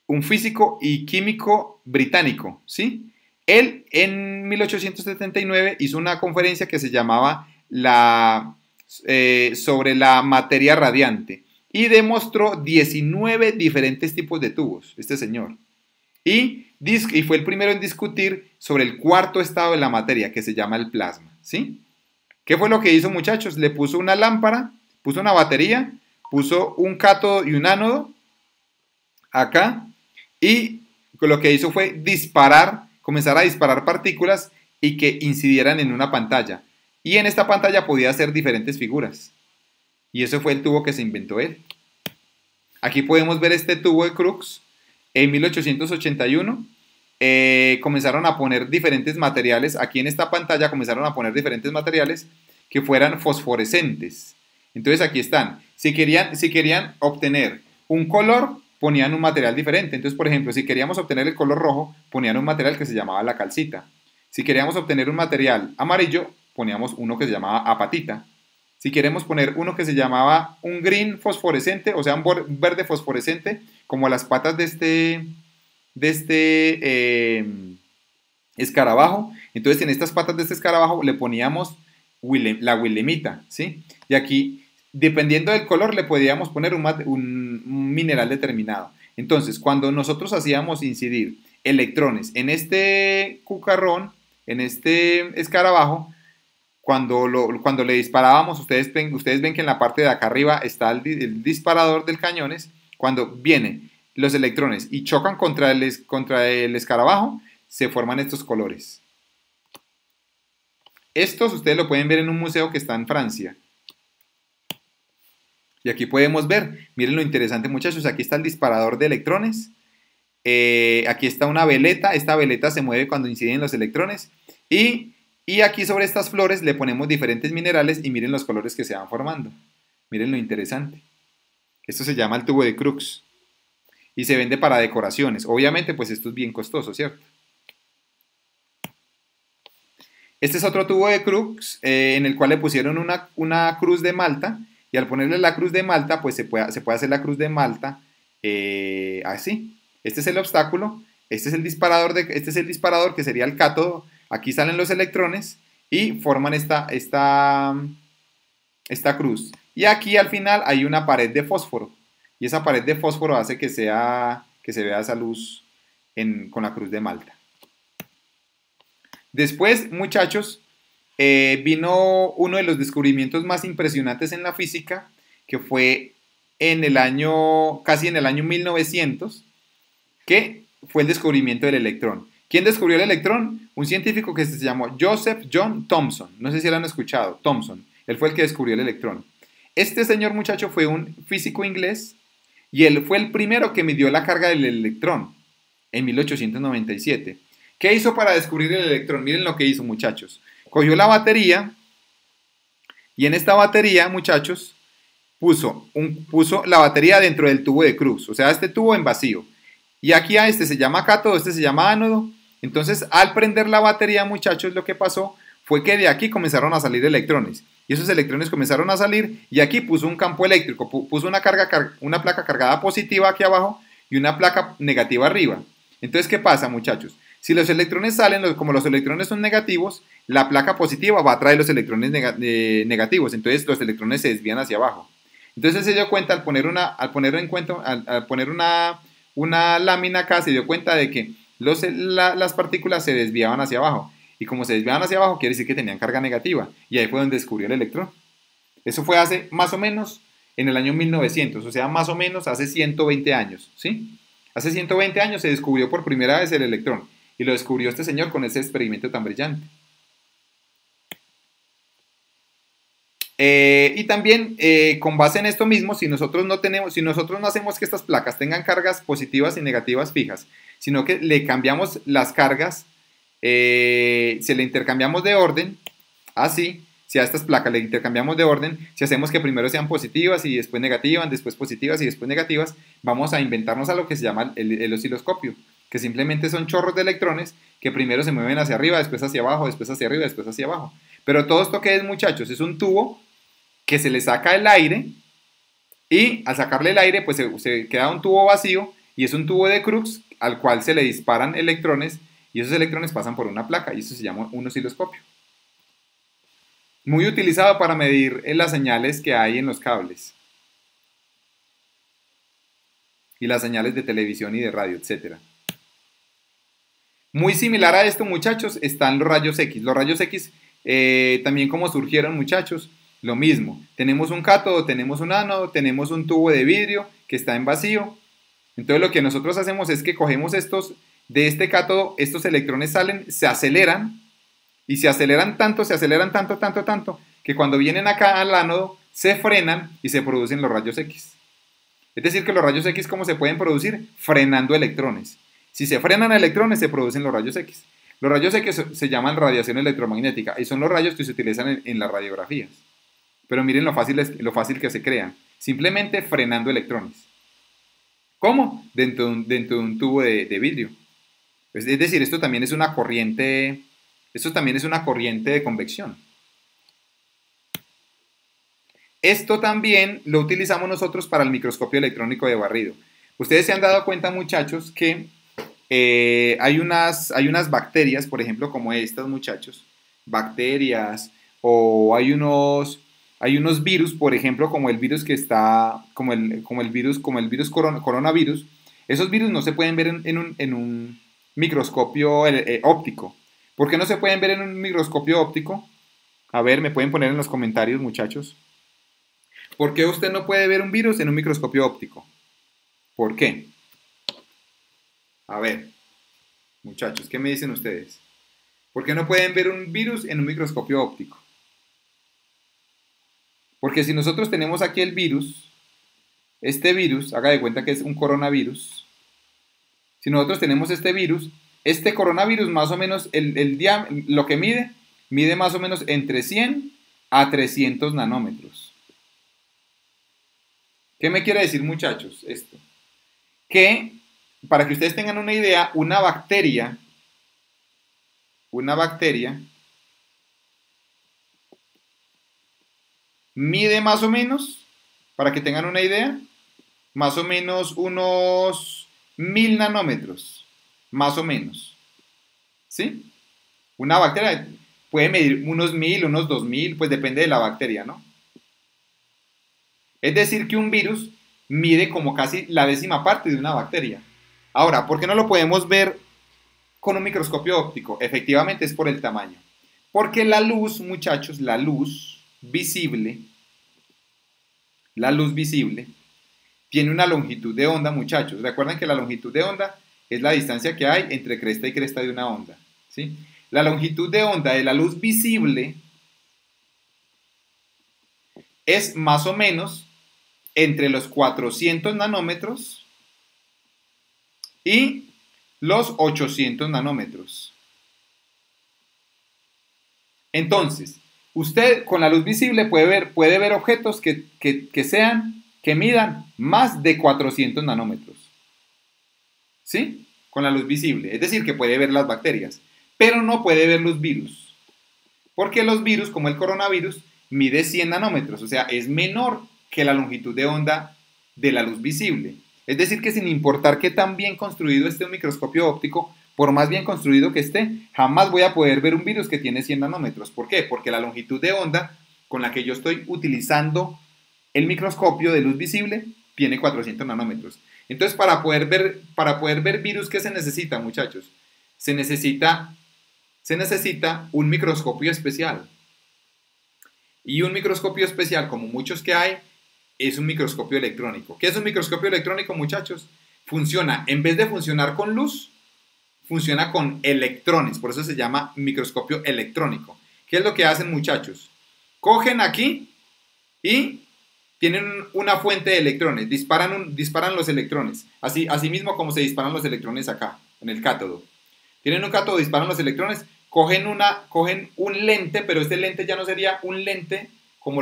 un físico y químico británico, ¿sí? Él en 1879 hizo una conferencia que se llamaba sobre la materia radiante y demostró 19 diferentes tipos de tubos, este señor. Y fue el primero en discutir sobre el cuarto estado de la materia, que se llama el plasma, ¿sí? ¿Qué fue lo que hizo, muchachos? Le puso una lámpara, puso una batería, puso un cátodo y un ánodo acá y lo que hizo fue comenzar a disparar partículas y que incidieran en una pantalla. Y en esta pantalla podía hacer diferentes figuras. Y eso fue el tubo que se inventó él. Aquí podemos ver este tubo de Crookes. En 1881 comenzaron a poner diferentes materiales. Aquí en esta pantalla comenzaron a poner diferentes materiales que fueran fosforescentes. Entonces aquí están. Si querían obtener un color, ponían un material diferente. Entonces, por ejemplo, si queríamos obtener el color rojo, ponían un material que se llamaba la calcita. Si queríamos obtener un material amarillo, poníamos uno que se llamaba apatita. Si queremos poner uno que se llamaba un green fosforescente, o sea, un verde fosforescente, como las patas de este escarabajo, entonces en estas patas de este escarabajo le poníamos la willemita, ¿sí? Y aquí, dependiendo del color, le podíamos poner un mineral determinado. Entonces, cuando nosotros hacíamos incidir electrones en este cucarrón, en este escarabajo, cuando le disparábamos, ustedes ven que en la parte de acá arriba está el disparador del cañones. Cuando viene los electrones y chocan contra el escarabajo, se forman estos colores. Estos ustedes lo pueden ver en un museo que está en Francia. Y aquí podemos ver, miren lo interesante muchachos, aquí está el disparador de electrones. Aquí está una veleta, esta veleta se mueve cuando inciden los electrones. Y aquí sobre estas flores le ponemos diferentes minerales y miren los colores que se van formando. Miren lo interesante. Esto se llama el tubo de Crookes. Y se vende para decoraciones. Obviamente pues esto es bien costoso, ¿cierto? Este es otro tubo de Crookes en el cual le pusieron una cruz de malta. Y al ponerle la cruz de malta, pues se puede hacer la cruz de malta así. Este es el obstáculo, este es el disparador que sería el cátodo. Aquí salen los electrones y forman esta cruz. Y aquí al final hay una pared de fósforo. Y esa pared de fósforo hace que se vea esa luz con la cruz de malta. Después, muchachos, vino uno de los descubrimientos más impresionantes en la física, que fue casi en el año 1900, que fue el descubrimiento del electrón. ¿Quién descubrió el electrón? Un científico que se llamó Joseph John Thomson. No sé si lo han escuchado, Thomson. Él fue el que descubrió el electrón. Este señor muchacho fue un físico inglés y él fue el primero que midió la carga del electrón en 1897. ¿Qué hizo para descubrir el electrón? Miren lo que hizo, muchachos. Cogió la batería y en esta batería, muchachos, puso la batería dentro del tubo de Crookes, o sea, este tubo en vacío. Y aquí a este se llama cátodo, este se llama ánodo. Entonces, al prender la batería, muchachos, lo que pasó fue que de aquí comenzaron a salir electrones. Y esos electrones comenzaron a salir y aquí puso un campo eléctrico, puso una placa cargada positiva aquí abajo y una placa negativa arriba. Entonces, ¿qué pasa, muchachos? Si los electrones salen, como los electrones son negativos, la placa positiva va a traer los electrones negativos. Entonces, los electrones se desvían hacia abajo. Entonces, se dio cuenta al poner una lámina acá, se dio cuenta de que las partículas se desviaban hacia abajo. Y como se desviaban hacia abajo, quiere decir que tenían carga negativa. Y ahí fue donde descubrió el electrón. Eso fue hace más o menos en el año 1900, o sea, más o menos hace 120 años, ¿sí? Hace 120 años se descubrió por primera vez el electrón. Y lo descubrió este señor con ese experimento tan brillante. Y también con base en esto mismo, si nosotros no hacemos que estas placas tengan cargas positivas y negativas fijas, sino que le cambiamos las cargas, se le intercambiamos de orden, así, si a estas placas le intercambiamos de orden, si hacemos que primero sean positivas y después negativas, después positivas y después negativas, vamos a inventarnos a lo que se llama el osciloscopio, que simplemente son chorros de electrones que primero se mueven hacia arriba, después hacia abajo, después hacia arriba, después hacia abajo. Pero todo esto que es, muchachos, es un tubo que se le saca el aire y al sacarle el aire pues se queda un tubo vacío y es un tubo de Crookes al cual se le disparan electrones y esos electrones pasan por una placa y eso se llama un osciloscopio. Muy utilizado para medir las señales que hay en los cables y las señales de televisión y de radio, etc. Muy similar a esto, muchachos, están los rayos X. Los rayos X también como surgieron, muchachos, lo mismo. Tenemos un cátodo, tenemos un ánodo, tenemos un tubo de vidrio que está en vacío. Entonces lo que nosotros hacemos es que cogemos de este cátodo, estos electrones salen, se aceleran y se aceleran tanto, que cuando vienen acá al ánodo se frenan y se producen los rayos X. Es decir, que los rayos X, ¿cómo se pueden producir? Frenando electrones. Si se frenan electrones, se producen los rayos X. Los rayos X se llaman radiación electromagnética y son los rayos que se utilizan en las radiografías. Pero miren lo fácil que se crean, simplemente frenando electrones. ¿Cómo? Dentro de un tubo de vidrio. Es decir, esto también es una corriente de convección. Esto también lo utilizamos nosotros para el microscopio electrónico de barrido. Ustedes se han dado cuenta, muchachos, que hay unas bacterias, por ejemplo, como estas, muchachos, bacterias, o hay unos virus, por ejemplo, como el virus que está, como el virus coronavirus. Esos virus no se pueden ver en un microscopio óptico. ¿Por qué no se pueden ver en un microscopio óptico? A ver, me pueden poner en los comentarios, muchachos. ¿Por qué usted no puede ver un virus en un microscopio óptico? ¿Por qué? A ver, muchachos, ¿qué me dicen ustedes? ¿Por qué no pueden ver un virus en un microscopio óptico? Porque si nosotros tenemos aquí el virus, este virus, haga de cuenta que es un coronavirus, si nosotros tenemos este virus, este coronavirus más o menos, lo que mide más o menos entre 100 a 300 nanómetros. ¿Qué me quiere decir, muchachos, esto? Que, para que ustedes tengan una idea, una bacteria mide más o menos, para que tengan una idea, más o menos unos 1000 nanómetros, más o menos, ¿sí? Una bacteria puede medir unos 1000, unos 2000, pues depende de la bacteria, ¿no? Es decir, que un virus mide como casi la décima parte de una bacteria. Ahora, ¿por qué no lo podemos ver con un microscopio óptico? Efectivamente es por el tamaño. Porque la luz, muchachos, la luz visible, tiene una longitud de onda, muchachos. Recuerden que la longitud de onda es la distancia que hay entre cresta y cresta de una onda, ¿sí? La longitud de onda de la luz visible es más o menos entre los 400 nanómetros y los 800 nanómetros. Entonces, usted con la luz visible puede ver objetos que midan más de 400 nanómetros. ¿Sí? Con la luz visible. Es decir, que puede ver las bacterias. Pero no puede ver los virus. Porque los virus, como el coronavirus, mide 100 nanómetros. O sea, es menor que la longitud de onda de la luz visible. Es decir, que sin importar qué tan bien construido esté un microscopio óptico, por más bien construido que esté, jamás voy a poder ver un virus que tiene 100 nanómetros. ¿Por qué? Porque la longitud de onda con la que yo estoy utilizando el microscopio de luz visible tiene 400 nanómetros. Entonces, para poder ver virus, ¿qué se necesita, muchachos? Se necesita un microscopio especial. Y un microscopio especial, como muchos que hay, es un microscopio electrónico. ¿Qué es un microscopio electrónico, muchachos? Funciona, en vez de funcionar con luz, funciona con electrones. Por eso se llama microscopio electrónico. ¿Qué es lo que hacen, muchachos? Cogen aquí y tienen una fuente de electrones. Disparan los electrones. Así mismo como se disparan los electrones acá, en el cátodo. Tienen un cátodo, disparan los electrones. Cogen un lente, pero este lente ya no sería un lente como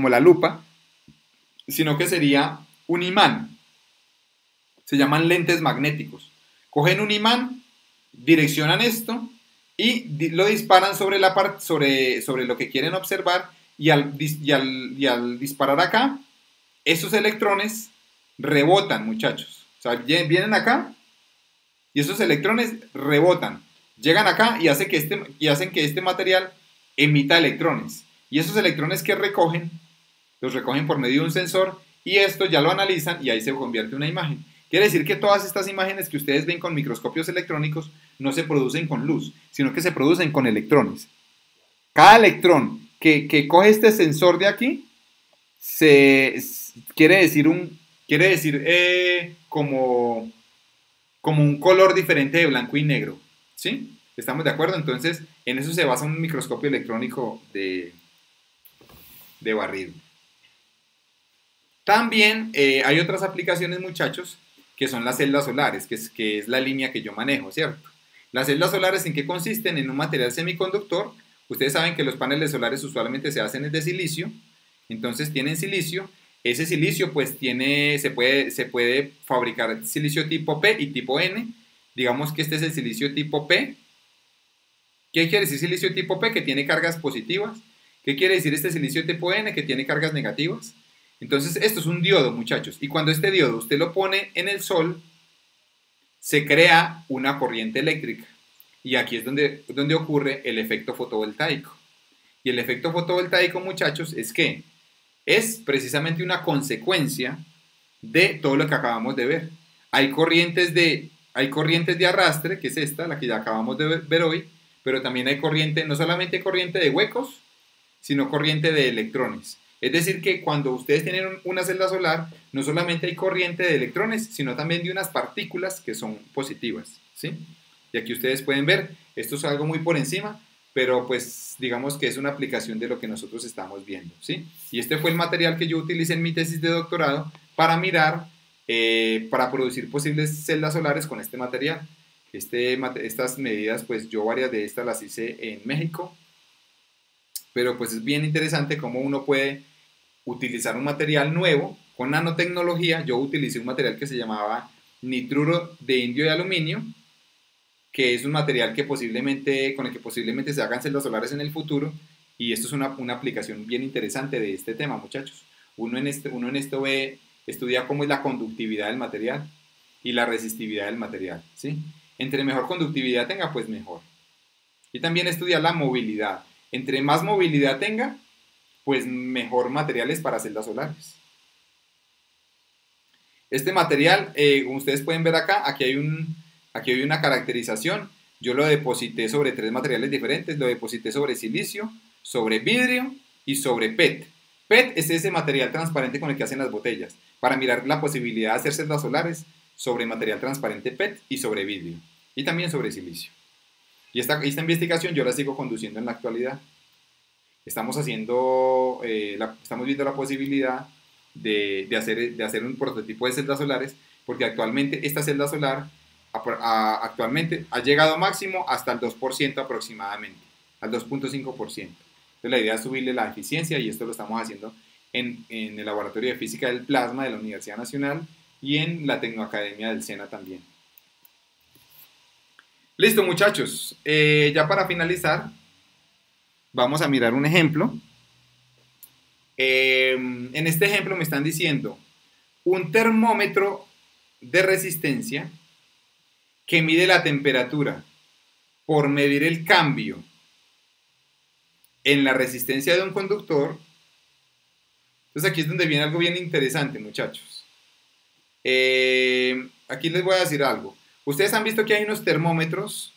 la lupa, sino que sería un imán. Se llaman lentes magnéticos. Cogen un imán, direccionan esto y lo disparan sobre lo que quieren observar y al disparar acá, esos electrones rebotan, muchachos. O sea, vienen acá y esos electrones rebotan. Llegan acá y hacen que este material emita electrones. Y esos electrones que los recogen por medio de un sensor y esto ya lo analizan y ahí se convierte en una imagen. Quiere decir que todas estas imágenes que ustedes ven con microscopios electrónicos no se producen con luz, sino que se producen con electrones. Cada electrón que coge este sensor de aquí quiere decir como un color diferente de blanco y negro. ¿Sí? ¿Estamos de acuerdo? Entonces, en eso se basa un microscopio electrónico de barrido. También hay otras aplicaciones, muchachos, que son las celdas solares, que es la línea que yo manejo, ¿cierto? Las celdas solares, ¿en qué consisten? En un material semiconductor. Ustedes saben que los paneles solares usualmente se hacen de silicio, entonces tienen silicio. Ese silicio pues se puede fabricar silicio tipo P y tipo N. Digamos que este es el silicio tipo P. ¿Qué quiere decir silicio tipo P? Que tiene cargas positivas. ¿Qué quiere decir este silicio tipo N? Que tiene cargas negativas. Entonces esto es un diodo, muchachos. Y cuando este diodo usted lo pone en el sol, se crea una corriente eléctrica. Y aquí es donde ocurre el efecto fotovoltaico. Y el efecto fotovoltaico, muchachos, es precisamente una consecuencia de todo lo que acabamos de ver. Hay corrientes de arrastre, que es esta, la que ya acabamos de ver hoy, pero también hay corriente, no solamente corriente de huecos, sino corriente de electrones. Es decir, que cuando ustedes tienen una celda solar, no solamente hay corriente de electrones, sino también de unas partículas que son positivas, ¿sí? Y aquí ustedes pueden ver, esto es algo muy por encima, pero pues digamos que es una aplicación de lo que nosotros estamos viendo, ¿sí? Y este fue el material que yo utilicé en mi tesis de doctorado para mirar, para producir posibles celdas solares con este material. Estas medidas, pues yo varias de estas las hice en México, pero pues es bien interesante cómo uno puede utilizar un material nuevo con nanotecnología. Yo utilicé un material que se llamaba nitruro de indio de aluminio, que es un material que con el que posiblemente se hagan celdas solares en el futuro, y esto es una aplicación bien interesante de este tema, muchachos. Uno en esto estudia cómo es la conductividad del material y la resistividad del material, ¿sí? Entre mejor conductividad tenga, pues mejor. Y también estudia la movilidad. Entre más movilidad tenga, pues mejor materiales para celdas solares. Este material, como ustedes pueden ver acá, aquí hay una caracterización. Yo lo deposité sobre 3 materiales diferentes. Lo deposité sobre silicio, sobre vidrio y sobre PET. PET es ese material transparente con el que hacen las botellas, para mirar la posibilidad de hacer celdas solares sobre material transparente PET y sobre vidrio. Y también sobre silicio. Y esta investigación yo la sigo conduciendo en la actualidad. Estamos viendo la posibilidad de hacer un prototipo de celdas solares, porque actualmente esta celda solar actualmente ha llegado máximo hasta el 2% aproximadamente, al 2,5%. Entonces la idea es subirle la eficiencia, y esto lo estamos haciendo en el Laboratorio de Física del Plasma de la Universidad Nacional y en la Tecnoacademia del SENA también. Listo, muchachos. Ya para finalizar, vamos a mirar un ejemplo. En este ejemplo me están diciendo un termómetro de resistencia que mide la temperatura por medir el cambio en la resistencia de un conductor. Entonces aquí es donde viene algo bien interesante, muchachos. Aquí les voy a decir algo. Ustedes han visto que hay unos termómetros,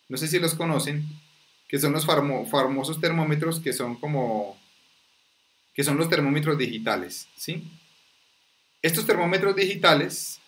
no sé si los conocen, que son los famosos termómetros que son los termómetros digitales, ¿sí? Estos termómetros digitales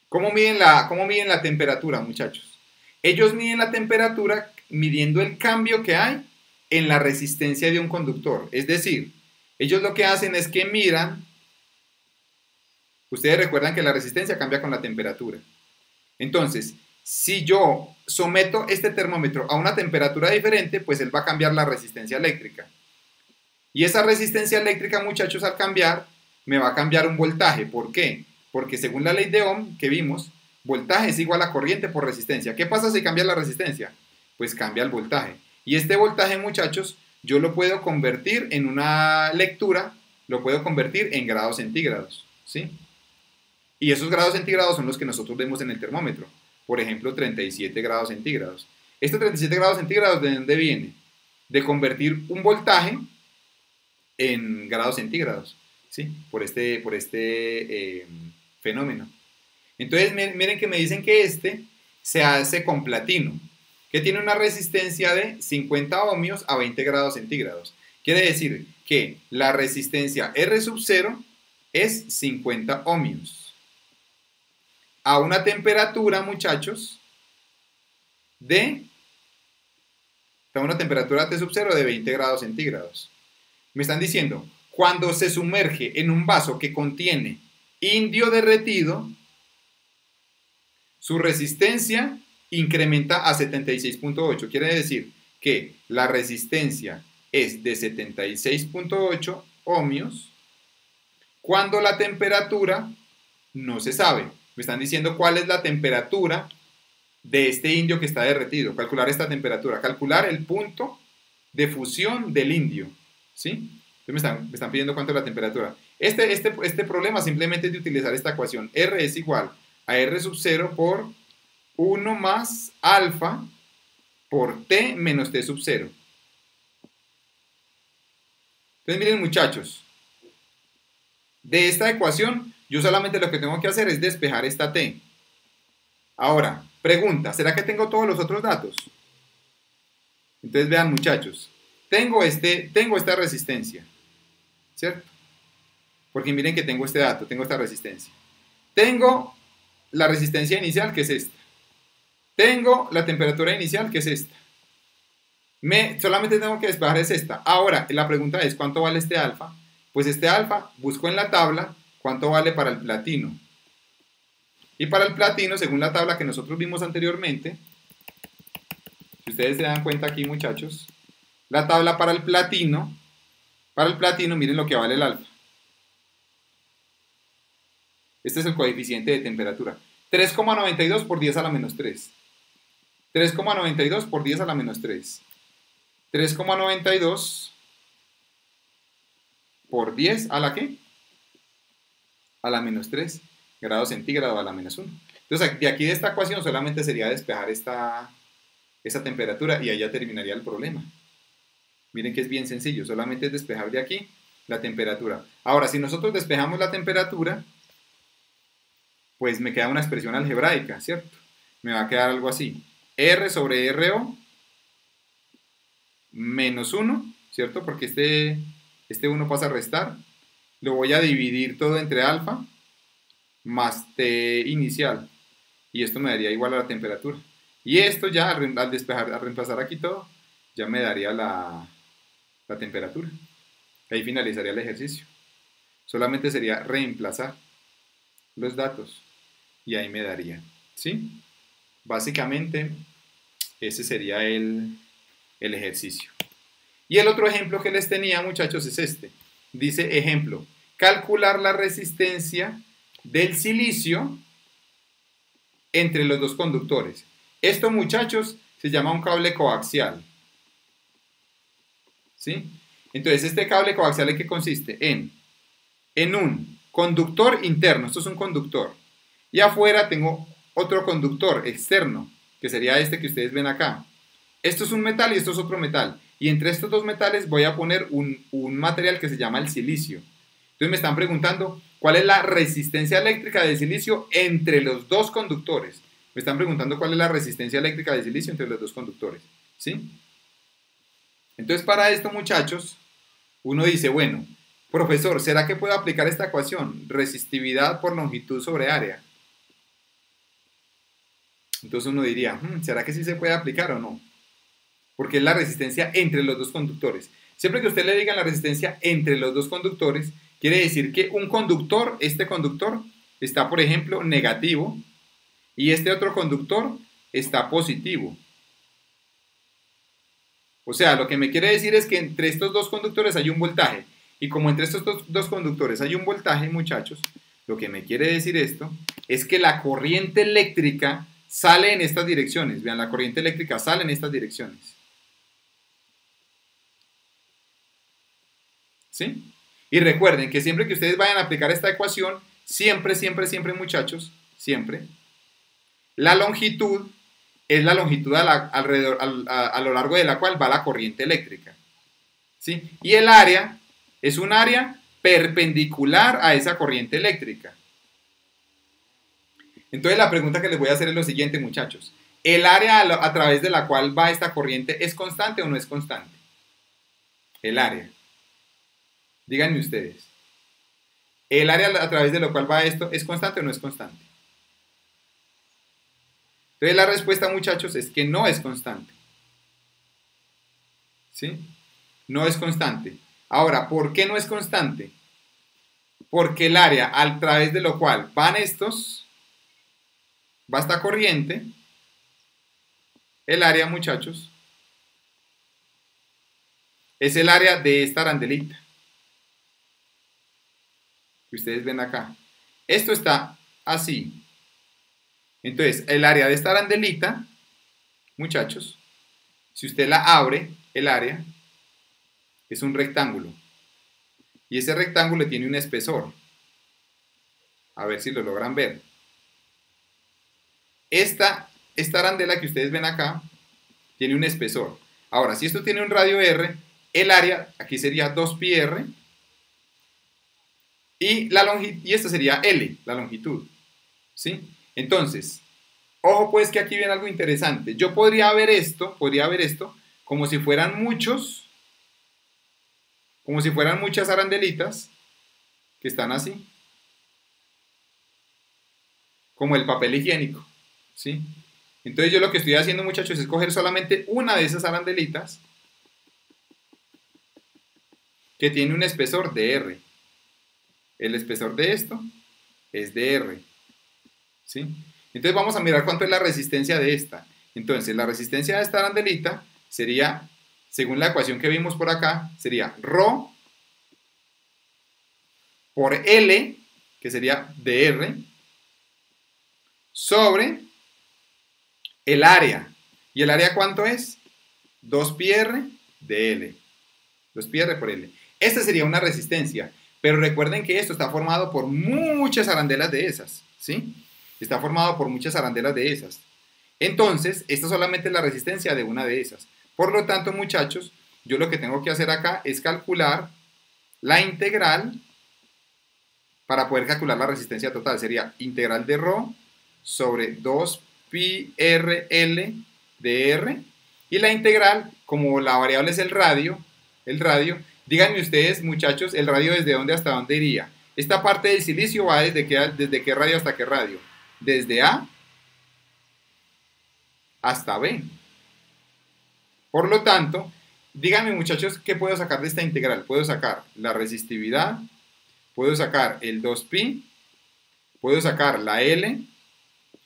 ¿cómo miden la temperatura, muchachos? Ellos miden la temperatura midiendo el cambio que hay en la resistencia de un conductor. Es decir, ellos lo que hacen es que miran. Ustedes recuerdan que la resistencia cambia con la temperatura. Entonces, si yo someto este termómetro a una temperatura diferente, pues él va a cambiar la resistencia eléctrica. Y esa resistencia eléctrica, muchachos, al cambiar, me va a cambiar un voltaje. ¿Por qué? Porque según la ley de Ohm que vimos, voltaje es igual a corriente por resistencia. ¿Qué pasa si cambia la resistencia? Pues cambia el voltaje. Y este voltaje, muchachos, yo lo puedo convertir en una lectura, lo puedo convertir en grados centígrados, ¿sí? Y esos grados centígrados son los que nosotros vemos en el termómetro. Por ejemplo, 37 grados centígrados. Estos 37 grados centígrados, ¿de dónde viene? De convertir un voltaje en grados centígrados, ¿sí? Por este fenómeno. Entonces, miren que me dicen que este se hace con platino, que tiene una resistencia de 50 ohmios a 20 grados centígrados. Quiere decir que la resistencia R sub 0 es 50 ohmios. A una temperatura, muchachos, a una temperatura T sub 0 de 20 grados centígrados. Me están diciendo, cuando se sumerge en un vaso que contiene indio derretido, su resistencia incrementa a 76,8. Quiere decir que la resistencia es de 76,8 ohmios cuando la temperatura no se sabe. Me están diciendo cuál es la temperatura de este indio que está derretido. Calcular esta temperatura, calcular el punto de fusión del indio, ¿sí? Entonces me están pidiendo cuánto es la temperatura. Este problema simplemente es de utilizar esta ecuación. R es igual a R sub 0 por 1 más alfa por T menos T sub 0. Entonces miren, muchachos, de esta ecuación Yo solamente lo que tengo que hacer es despejar esta T. Ahora, pregunta, ¿será que tengo todos los otros datos? Entonces vean muchachos, tengo esta resistencia, ¿cierto? Porque miren que tengo este dato, tengo esta resistencia. Tengo la resistencia inicial, que es esta. Tengo la temperatura inicial, que es esta. Solamente tengo que despejar es esta. Ahora, la pregunta es, ¿cuánto vale este alfa? Pues este alfa, busco en la tabla cuánto vale para el platino. Y para el platino, según la tabla que nosotros vimos anteriormente, si ustedes se dan cuenta aquí, muchachos, la tabla para el platino, miren lo que vale el alfa. Este es el coeficiente de temperatura. 3,92 por 10 a la menos 3. 3,92 por 10 a la menos 3. 3,92 por 10 a la ¿qué? A la menos 3 grados centígrados a la menos 1. Entonces, de aquí de esta ecuación solamente sería despejar esta temperatura y ahí ya terminaría el problema. Miren que es bien sencillo, solamente es despejar de aquí la temperatura. Ahora, si nosotros despejamos la temperatura, pues me queda una expresión algebraica, ¿cierto? Me va a quedar algo así. R sobre RO menos 1, ¿cierto? Porque este 1 pasa a restar. Lo voy a dividir todo entre alfa más T inicial. Y esto me daría igual a la temperatura. Y esto ya, al despejar, al reemplazar aquí todo, ya me daría la temperatura. Ahí finalizaría el ejercicio. Solamente sería reemplazar los datos. Y ahí me daría, ¿sí? Básicamente, ese sería el ejercicio. Y el otro ejemplo que les tenía, muchachos, es este. Dice, ejemplo, calcular la resistencia del silicio entre los dos conductores. Esto, muchachos, se llama un cable coaxial. ¿Sí? Entonces, este cable coaxial, ¿en qué consiste? En un conductor interno, esto es un conductor, y afuera tengo otro conductor externo, que sería este que ustedes ven acá. Esto es un metal y esto es otro metal, y entre estos dos metales voy a poner un material que se llama el silicio. Entonces me están preguntando, ¿cuál es la resistencia eléctrica del silicio entre los dos conductores? Me están preguntando cuál es la resistencia eléctrica del silicio entre los dos conductores, ¿sí? Entonces, para esto, muchachos, uno dice, bueno, profesor, ¿será que puedo aplicar esta ecuación? Resistividad por longitud sobre área. Entonces uno diría, ¿será que sí se puede aplicar o no? Porque es la resistencia entre los dos conductores. Siempre que usted le diga la resistencia entre los dos conductores, quiere decir que un conductor, este conductor, está, por ejemplo, negativo, y este otro conductor está positivo. O sea, lo que me quiere decir es que entre estos dos conductores hay un voltaje. Y como entre estos dos conductores hay un voltaje, muchachos, lo que me quiere decir esto es que la corriente eléctrica sale en estas direcciones. Vean, la corriente eléctrica sale en estas direcciones. ¿Sí? Y recuerden que siempre que ustedes vayan a aplicar esta ecuación, siempre, siempre, siempre, muchachos, siempre, la longitud es la longitud a lo largo de la cual va la corriente eléctrica. ¿Sí? Y el área es un área perpendicular a esa corriente eléctrica. Entonces la pregunta que les voy a hacer es lo siguiente, muchachos. ¿El área a través de la cual va esta corriente es constante o no es constante? El área. Díganme ustedes. ¿El área a través de la cual va esto es constante o no es constante? Entonces la respuesta, muchachos, es que no es constante. ¿Sí? No es constante. Ahora, ¿por qué no es constante? Porque el área a través de lo cual van estos, va esta corriente, el área, muchachos, es el área de esta arandelita que ustedes ven acá. Esto está así. Entonces, el área de esta arandelita, muchachos, si usted la abre, el área es un rectángulo. Y ese rectángulo tiene un espesor. A ver si lo logran ver. Esta arandela que ustedes ven acá tiene un espesor. Ahora, si esto tiene un radio R, el área aquí sería 2πr y esta sería L, la longitud, ¿sí? Entonces, ojo pues que aquí viene algo interesante. Yo podría ver esto como si fueran muchas arandelitas que están así, como el papel higiénico, ¿sí? Entonces yo lo que estoy haciendo, muchachos, es coger solamente una de esas arandelitas que tiene un espesor de R. El espesor de esto es de R, ¿sí? Entonces vamos a mirar cuánto es la resistencia de esta. Entonces la resistencia de esta arandelita sería, según la ecuación que vimos por acá, sería ρ por L, que sería dr, sobre el área. ¿Y el área cuánto es? 2πr de L. 2πr por L. Esta sería una resistencia, pero recuerden que esto está formado por muchas arandelas de esas, ¿sí? Está formado por muchas arandelas de esas. Entonces, esta solamente es la resistencia de una de esas. Por lo tanto, muchachos, yo lo que tengo que hacer acá es calcular la integral para poder calcular la resistencia total. Sería integral de ρ sobre 2πrl de R. Y la integral, como la variable es el radio, díganme ustedes, muchachos, el radio desde dónde hasta dónde iría. Esta parte del silicio va desde qué radio hasta qué radio. Desde A hasta B. Por lo tanto, díganme, muchachos, ¿qué puedo sacar de esta integral? Puedo sacar la resistividad, puedo sacar el 2pi, puedo sacar la L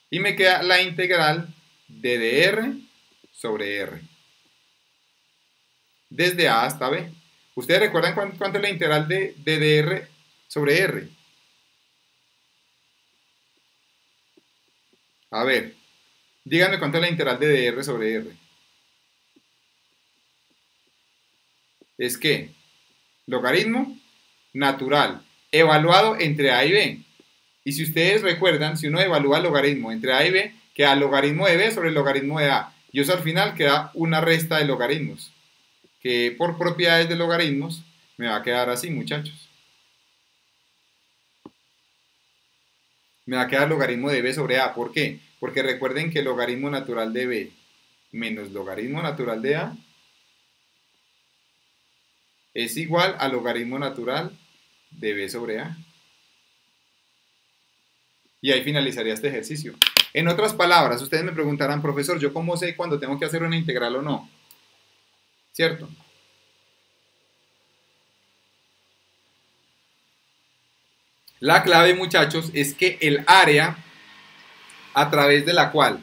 y me queda la integral de dr sobre R. Desde A hasta B. ¿Ustedes recuerdan cuánto es la integral de dr sobre R? A ver, díganme cuánto es la integral de dr sobre R. Es que logaritmo natural evaluado entre A y B. Y si ustedes recuerdan, si uno evalúa el logaritmo entre A y B, queda el logaritmo de B sobre el logaritmo de A. Y eso al final queda una resta de logaritmos, que por propiedades de logaritmos me va a quedar así, muchachos. Me va a quedar logaritmo de B sobre A. ¿Por qué? Porque recuerden que el logaritmo natural de B menos logaritmo natural de A es igual al logaritmo natural de B sobre A. Y ahí finalizaría este ejercicio. En otras palabras, ustedes me preguntarán, profesor, ¿yo cómo sé cuando tengo que hacer una integral o no? ¿Cierto? La clave, muchachos, es que el área a través de la cual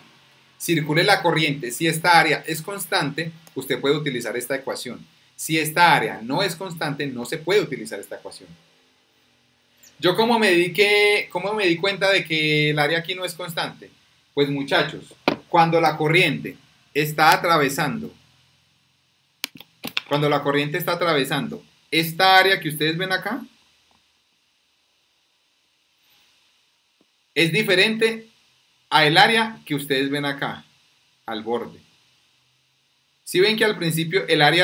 circule la corriente, si esta área es constante, usted puede utilizar esta ecuación. Si esta área no es constante, no se puede utilizar esta ecuación. ¿Yo cómo me di cuenta de que el área aquí no es constante? Pues, muchachos, cuando la corriente está atravesando esta área que ustedes ven acá, es diferente a el área que ustedes ven acá, al borde. Si ven que al principio el área